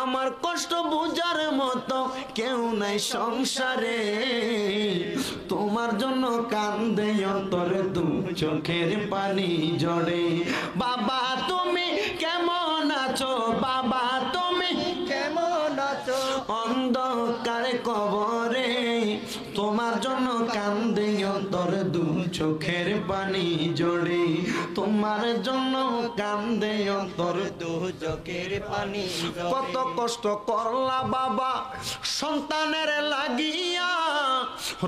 আমার কষ্ট বুঝার মতো কেউ নাই সংসারে, তোমার জন্য কান্দে অন্তরে দু চোখের পানি জড়ে। বাবা তুমি কেমন আছো, বাবা তুমি কেমন আছো, অন্ধকার কবরে তোমার জন্য কান্দে অন্তর দু চোখের পানি জড়ে, তোমার জন্য কান্দে অন্তর দু চোখের পানি জড়ে। কত কষ্ট করলা বাবা সন্তানের লাগিয়া,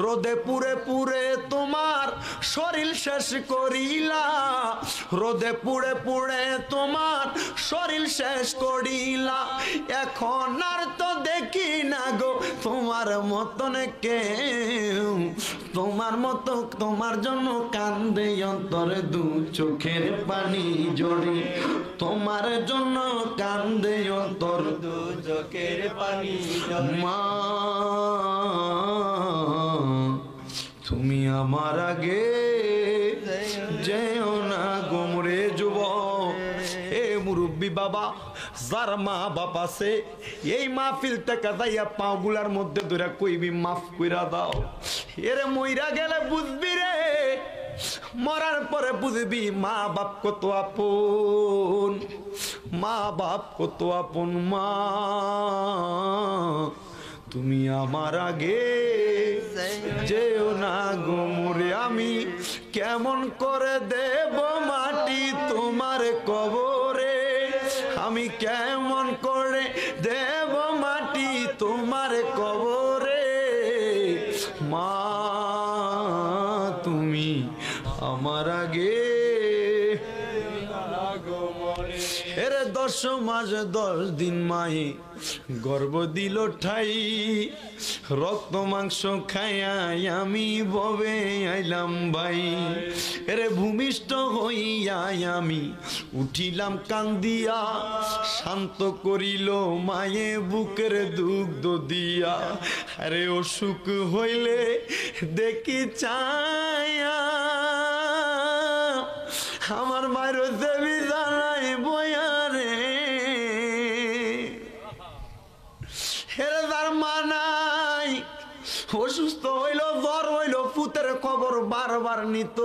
রোদে পুরে পুরে তোমার শরীর শেষ করিলা, রোদে পুড়ে পুড়ে তোমার শরীর শেষ করিলা। এখন আর তো দেখি না গো তোমার মতন কেউ, তোমার মতো তোমার জন্য কান্দে অন্তরে দু চোখের পানি জড়ে, তোমার জন্য কান্দে অন্তর দু চোখের পানি জড়ে। মা তুমি আমার আগে যেও না গোমরে যুবক। এ মুরব্বী বাবা যার মা বাপ আছে এই মাহফিল থেকে যাইয়া পাগুলার মধ্যে ধরে কইবি মাফ কইরা দাও, এরে মইরা গেলে বুঝবি রে, মরার পরে বুঝবি মা বাপ কত আপন, মা বাপ কত আপন। মা তুমি আমার আগে যেও না গোমরে, আমি কেমন করে দেব মাটি তোমার কবরে, আমি কেমন করে দেব মাটি তোমার কবরে। মা তুমি আমার আগে এরে 10 মাস 10 দিন মায়ে গর্ব দিল ঠাই, রক্ত মাংস খাইয়া আমি ববে আইলাম ভাই, এরে ভূমিষ্ঠ হইয়া আমি উঠিলাম কান্দিয়া, শান্ত করিল মায়ে বুকের দুগ্ধ দিয়া, আরে অসুখ হইলে দেখি চায়া আমার মায়ের দেবী জানাই বয়ারে, হেরে তার মা নাই, অসুস্থ হইল জ্বর হইল পুতের খবর বারবার নিত,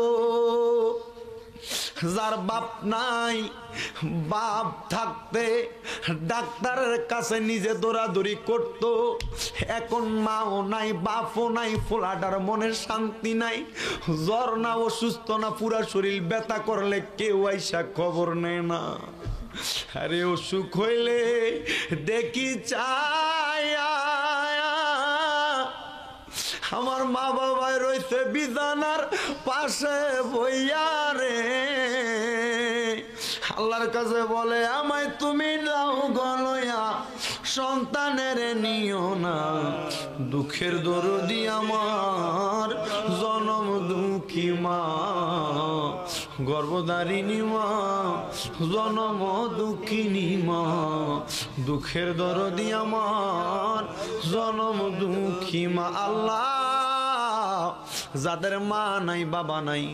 যার বাপ নাই বাপ থাকতে ডাক্তারের কাছে নিজে দৌড়াদৌড়ি করত, এখন মাও নাই বাপও নাই, ফোলাটার মনে শান্তি নাই, জ্বর না অসুস্থ না পুরা শরীর ব্যথা করলে কেউ আইসা খবর নেয় না, আরে অসুখ হইলে দেখি চায়া আমার মা বাবাই রইছে বিছানার পাশে বইয়া রে, আল্লাহর কাছে বলে আমায় তুমি দাও গলয়া, সন্তানের নিও না, দুঃখের দরদি আমার জনম দুঃখী মা, গর্ভধারিণী মা, জনম দুঃখিনী মা, দুঃখের দরদি আমার জনম দুঃখী মা। আল্লাহ, যাদের মা নাই বাবা নাই,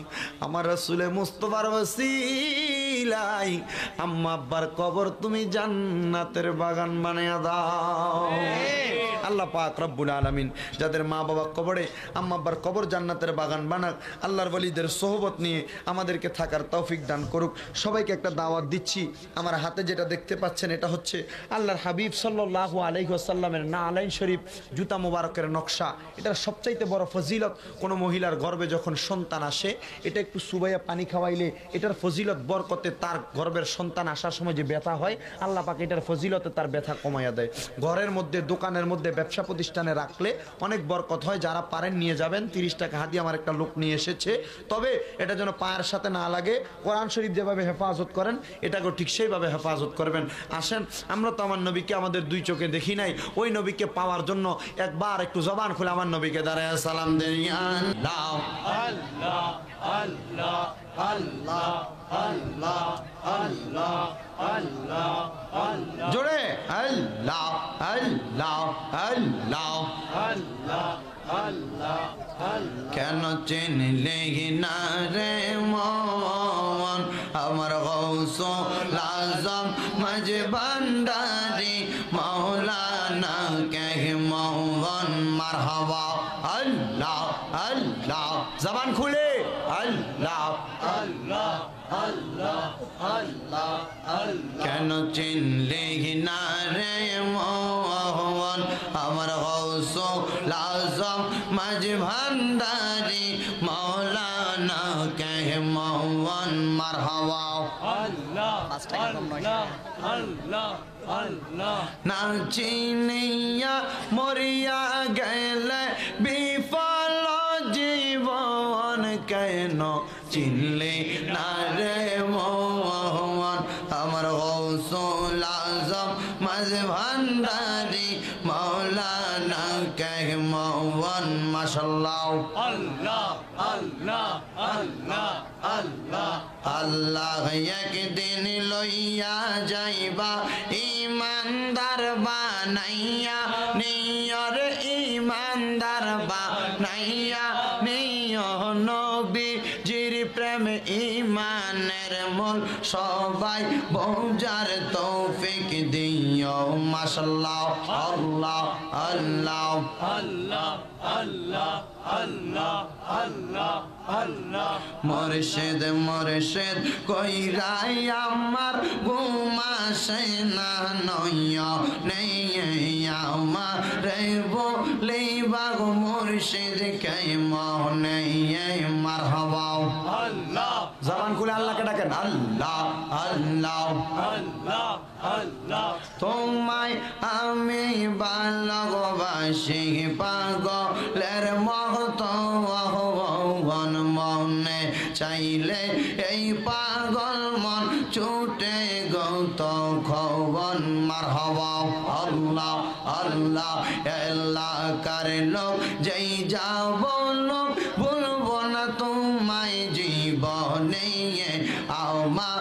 আমার রাসূলে মুস্তাফার ওসিলাই আম্মা আব্বার কবর তুমি জান্নাতের বাগান বানায়া দাও। আল্লাহ পাক রব্বুল আলামিন যাদের মা বাবা কবরে, আম্মা আব্বার কবর জান্নাতের বাগান বানাক। আল্লাহর ওলিদের সোহবত নিয়ে আমাদেরকে থাকার তৌফিক দান করুক। সবাইকে একটা দাওয়াত দিচ্ছি। আমার হাতে যেটা দেখতে পাচ্ছেন এটা হচ্ছে আল্লাহর হাবিব সাল্লাল্লাহু আলাইহি ওয়াসাল্লামের নালাইন শরীফ জুতা মুবারকের নকশা। এটার সবচাইতে বড় ফজিলত, কোনো মহিলার গর্ভে যখন সন্তান আসে এটা একটু সুবাইয়া পানি খাওয়াইলে এটার ফজিলত বরকতে তার গর্ভের সন্তান আসার সময় যে ব্যথা হয়, আল্লাহ পাক এটার ফজিলতে তার ব্যথা কমাইয়া দেয়। ঘরের মধ্যে, দোকানের মধ্যে, ব্যবসা প্রতিষ্ঠানে রাখলে অনেক বরকত হয়। যারা পারেন নিয়ে যাবেন। 30 টাকা হাদিয়া আমার একটা লোক নিয়ে এসেছে। তবে এটা যেন পায়ের সাথে না লাগে। কোরআন শরীফ যেভাবে হেফাজত করেন এটাকেও ঠিক সেইভাবে হেফাজত করবেন। আসেন, আমরা তো আমার নবীকে আমাদের দুই চোখে দেখি নাই, ওই নবীকে পাওয়ার জন্য একবার একটু জবান খুলে আমার নবীকে দাঁড়ায় সালাম দেন। আল্লাহ আল্লাহ আল্লাহ আল্লাহ আল্লাহ আল্লাহ আল্লাহ আল্লাহ জোরে আল্লাহ আল্লাহ আল্লাহ আল্লাহ আল্লাহ আল্লাহ। কেন চিনলে না রে মন আমার গৌসুল আজম মাঝ ভান্ডারি মাওলানা কে মোহন মারহাবা। আল্লাহ আল্লাহ, জবান খুলে আল্লাহ আল্লাহ আল্লাহ আল্লাহ আল্লাহ। কেন চিনলে না রে মোহন আমার গৌসুল আজম মাঝ ভান্ডারি মাওলানা কে মোহন মারহাবা। আল্লাহ আল্লাহ আল্লাহ আল্লাহ। না চিনিয়া মরিয়া গেলে বিফল জীবন, কেন চিনলে না রে মোহন আমার গৌসুল আজম মাঝ ভান্ডারি মাওলানা কে মোহন। মাশাআল্লাহ আল্লাহ আল্লাহ আল্লাহ আল্লাহ। আল্লাহ একদিন লইয়া যাইবা ইমানদার বানাইয়া নিয়র, ইমানদার বানাইয়া নিয় নবীজির প্রেম ইমানের মূল, সবাই বোঝার তৌফিক দিও। মাশাআল্লাহ আল্লাহ আল্লাহ আল্লাহ আল্লাহ আল্লাহ আল্লাহ আল্লাহ। মুর্শিদ মুর্শিদ কইরাই আমার ঘুমাসে না নয়া নেই আমার বলিবা গো মুর্শিদ কে মনে মারহাবা। আল্লাহ জবান খুলে আল্লাহকে ডাকেন আল্লাহ আল্লাহ আল্লাহ আল্লাহ। তোমায় আমি ভালোবাসি পাগলের মতো মনে চাইলে এই পাগল মন ছুটে গৌত খবন মারহাবা। আল্লাহ আল্লাহ এলাকার লোক যেই যাব লোক বলবো না তোমায় জীবনে আমার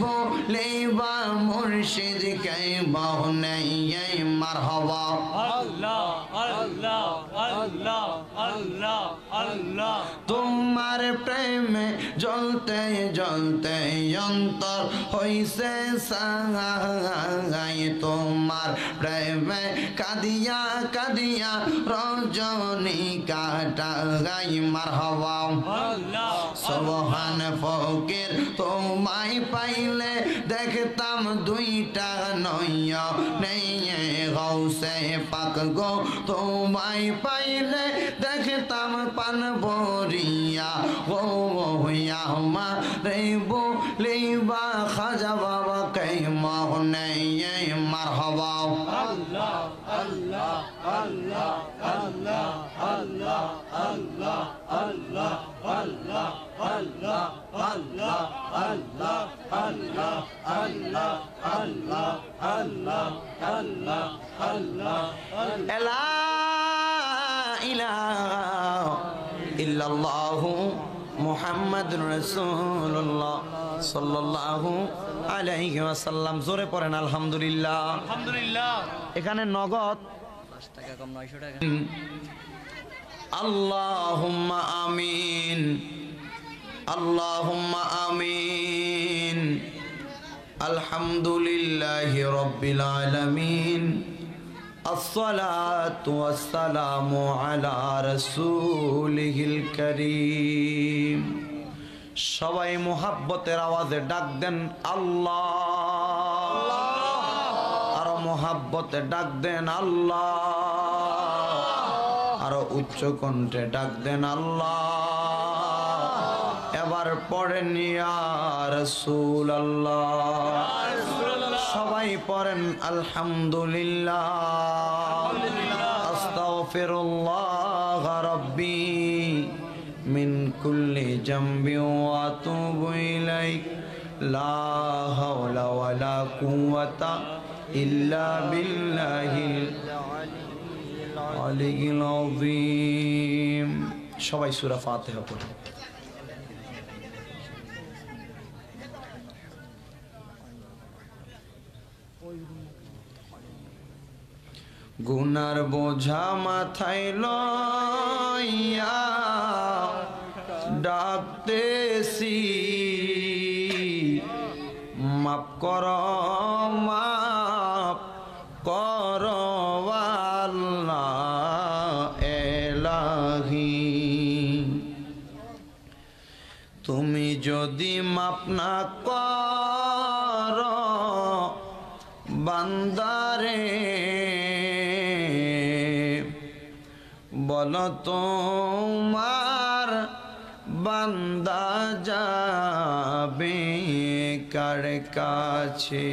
বলিবা মুর্শিদ কে মনে মারহাবা। আল্লাহ আল্লাহ আল্লাহ আল্লাহ আল্লাহ। তোমার প্রেমে জ্বলতে জ্বলতে অন্তর হইছে সাই, তোমার প্রেমে কাঁদিয়া কাঁদিয়া রজনী কাটাই মারহাবা। আল্লাহ সুবহান ফকির তোমায় পাইলে দেখতাম দুইটা নয়নে গৌসে পাক গো, তোমায় পাইলে দেখতাম পান বরিয়া ও হইয়া মা রে বলিবা খাজা বাবা কে মা আল্লাহ নেই মারহাবা Allah, Allah, Allah, Allah, Allah, Allah, Allah, Allah, Allah, Allah, Allah, Allah, Allah, Allah, Allah, Allah, Allah, লা ইলাহা ইল্লাল্লাহু মুহাম্মাদুর রাসূলুল্লাহ সাল্লাল্লাহু আলাইহি ওয়াসাল্লাম। জোরে পড়েন আলহামদুলিল্লাহ। Alhamdulillah. এখানে নগদ 5 টাকা কম 900 টাকা। আল্লাহুম্মা আমিন, আল্লাহুম্মা আমিন। আলহামদুলিল্লাহি রাব্বিল আলামিন। আসসালাতু ওয়াসসালামু আলা রাসূলিহিল কারীম। সবাই মোহাব্বতের আওয়াজে ডাক দেন আল্লাহ। আরো মোহাব্বতে ডাক দেন আল্লাহ। আরো উচ্চ কণ্ঠে ডাক দেন আল্লাহ। এবার পড়েন ইয়া রাসূলুল্লাহ। সবাই পড়েন আলহামদুলিল্লাহ। আস্তাগফিরুল্লাহ রাব্বি মিন কুল্লি জামবি ওয়া আতুবু ইলাইক। লা হাওলা ওয়ালা কুওয়াতা ইল্লা বিল্লাহিল আলিয়্যিল আযীম। সবাই সূরা ফাতিহা পড়ুন। গুনার বোঝা মাথায় লইয়া ডাকতেছি, মাপ কর মাপ কর আল্লাহ এলাহি। তুমি যদি মাপ না কর বান্দারে, বল তোমার বান্দা যাবে কার কাছে।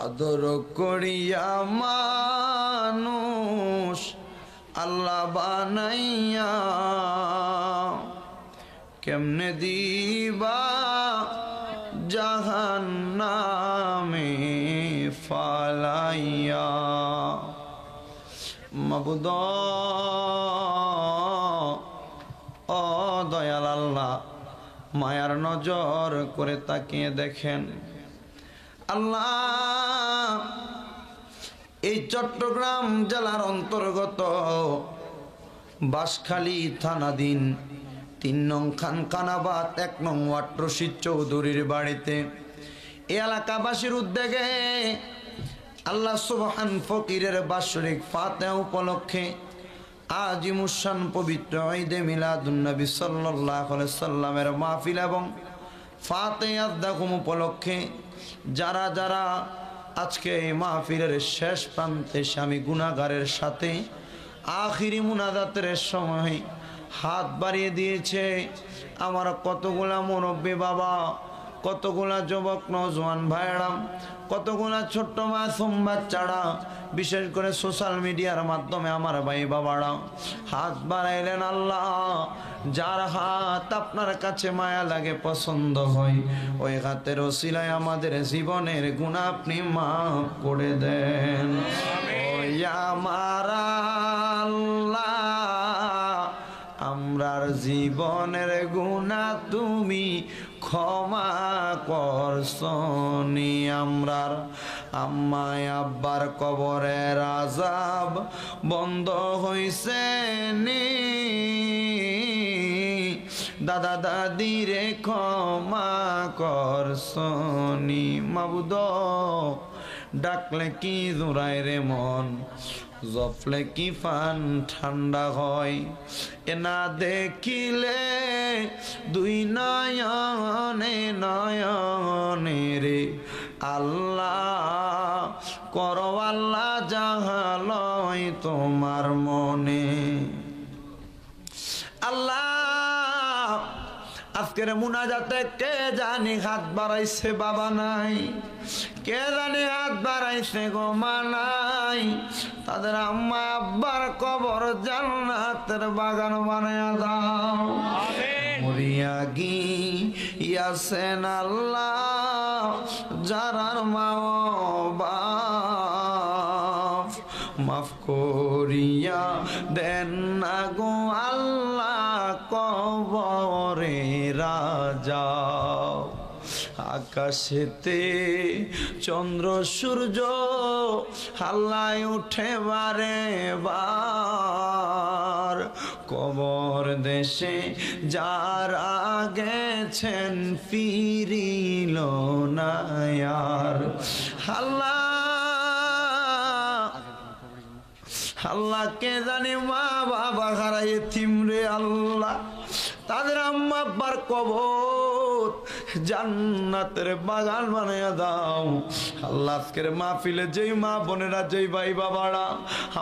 আদর করিয়া মানুষ আল্লাহ বানাইয়া, কেমনে দিবা জাহান্নামে ফালাইয়া। মাবুদ ও দয়াল আল্লাহ, মায়ার নজর করে তাকিয়ে দেখেন আল্লাহ। এই চট্টগ্রাম জেলার অন্তর্গত বাঁশখালী থানাধীন 3 নং খানকানাবাদ 1 নং ওয়ার্ড রশিদ চৌধুরীর বাড়িতে এই এলাকাবাসীর উদ্যোগে আল্লাহ সুবহান ফকিরের বাৎসরিক ফাতিহা উপলক্ষে আজিমুসান পবিত্র ঈদে মিলাদুন নবী সাল্লাল্লাহু আলাইহি সাল্লামের মাহফিল এবং ফাতিহা দাকুম উপলক্ষে যারা যারা আজকে এই মাহফিলের শেষ প্রান্তে স্বামী গুনাহগারের সাথে আখিরি মুনাজাতের সময় হাত বাড়িয়ে দিয়েছে, আমার কতগুলা মুরব্বী বাবা, কতগুলা যুবক নওজোয়ান ভাইরা, কতগুলা ছোট্ট মাসুম বাচ্চারা, বিশেষ করে সোশ্যাল মিডিয়ার মাধ্যমে আমার ভাই বাবারা হাত বাড়াইলেন। আল্লাহ, যার হাত আপনার কাছে মায়া লাগে, পছন্দ হয়, ওই হাতের ওসিলায় আমাদের জীবনের গুনাহ আপনি মাফ করে দেন। ওই আমার আল্লাহ, আমরার জীবনের গুনাহ তুমি ক্ষমা করছনি। আমরার আম্মায় আব্বার কবরের আযাব বন্ধ হইছে নি, দাদা দাদিরে ক্ষমা করছনি। মাবুদ, ডাকলে কি জোড়ায় রে মন, জপলে কি ফান ঠান্ডা হয়। এ না দেখিলে দুই নয়নে নয়নে রে আল্লাহ, করো আল্লাহ জাহালয় তোমার মনে। আল্লাহ, আজ আজকের মুনাজাতে কে জানি হাত বাড়াইছে বাবা নাই, কে জানি হাত বাড়াইছে গো মা নাই, তাদের আম্মা আব্বার কবর জান্নাতের বাগান বানায়া দাও। মরিয়া গিয়াছেন আল্লাহ যারার মা বাপ, মাফ করিয়া দেন না গো আল্লাহ কবরে রাজা। আকাশেতে চন্দ্র সূর্য হাল্লায় উঠে বারে বার, কবর দেশে যারা গেছেন ফিরিল না আর। আল্লাহ আল্লাহ কে জানি মা বাবা হারাই এতিম রে আল্লাহ, তাদের আম্মা আব্বার কবর জান্নাতের বাগান বানায়া দাও। আল্লাহ আজকের মাহফিলে যেই মা বোনেরা, যেই ভাই বাবারা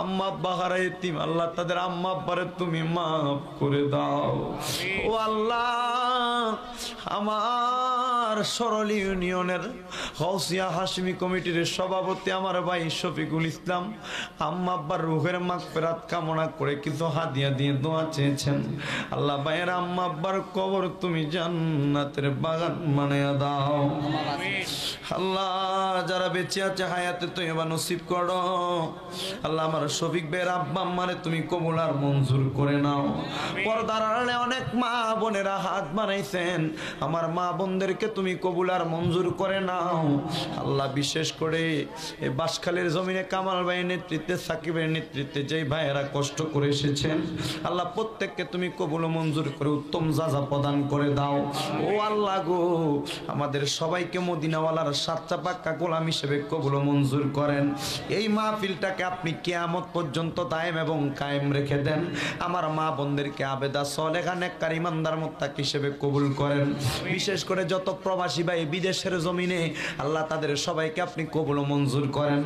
আম্মা আব্বা হারাই এতিম, আল্লাহ তাদের আম্মা আব্বারে তুমি মাফ করে দাও। ও আল্লাহ, আমার সরল ইউনিয়নের গৌসিয়া হাশমি কমিটির সভাপতি আমার ভাই শফিকুল ইসলাম আম্মা আব্বার রুহের মাগফিরাত কামনা করে কিছু হাদিয়া দিয়ে দোয়া চেয়েছেন। আল্লাহ ভাইয়ের আম্মা আব্বার কবর তুমি জান্নাতের বাগান বানায়া দাও। আল্লাহ যারা বেঁচে আছে হায়াতে তয়্যিবা নসিব করো। আল্লাহ আমার শফিক ভাইয়ের আব্বা আম্মারে তুমি কবুল আর মঞ্জুর করে নাও। পর্দার আড়ালে অনেক মা বোনেরা হাত বানাইছেন, আমার মা বোনদেরকে তুমি কবুল আর মঞ্জুর করে নাও। আল্লাহ বিশেষ করে এই বাঁশখালীর জমিনে কামাল ভাইয়ের নেতৃত্বে, সাকিবের নেতৃত্বে যেই ভাইয়েরা কষ্ট করে এসেছেন, আল্লাহ প্রত্যেককে তুমি কবুল মঞ্জুর করে উত্তম যাজা প্রদান করে দাও। ও আল্লাহ গো, আমাদের সবাইকে মদিনাওয়ালার সাচ্চা পাক্কা গোলাম হিসেবে কবুল মঞ্জুর করেন। এই মাহফিলটাকে আপনি কিয়ামত পর্যন্ত দায়েম এবং কায়েম রেখে দেন। আমার মা বোনদেরকে আবেদা সলেহা নেককার ইমানদার মুত্তাকি হিসেবে কবুল করেন। বিশেষ করে যত প্রবাসী ভাই বিদেশের জমিনে, আল্লাহ তাদের সবাইকে আপনি কবুল মঞ্জুর করেন।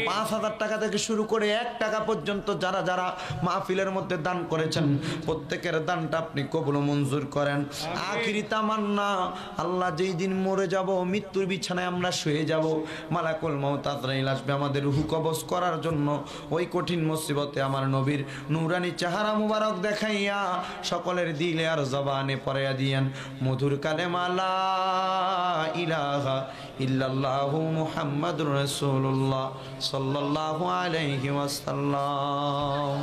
5,000 টাকা থেকে শুরু করে 1 টাকা পর্যন্ত যারা যারা মাহফিলের মধ্যে দান করেছেন, প্রত্যেকের দানটা আপনি কবুল মঞ্জুর করেন। আখিরি তামান্না, আল্লাহ যেই দিন মরে যাব, মৃত্যুর বিছানায় আমরা শুয়ে যাব, মালাকুল মউত আজরাইল আসবে আমাদের রূহ কবজ করার জন্য। ওই কঠিন মুসিবতে আমার নবীর নূরানি চেহারা মুবারক দেখাইয়া সকলের দিলে আর জবানে পড়াইয়া দিয়েন মধুর কালেমা লা ইলাহা ইল্লাল্লাহু মুহাম্মাদুর রাসূলুল্লাহ সাল্লাল্লাহু আলাইহি ওয়াসাল্লাম।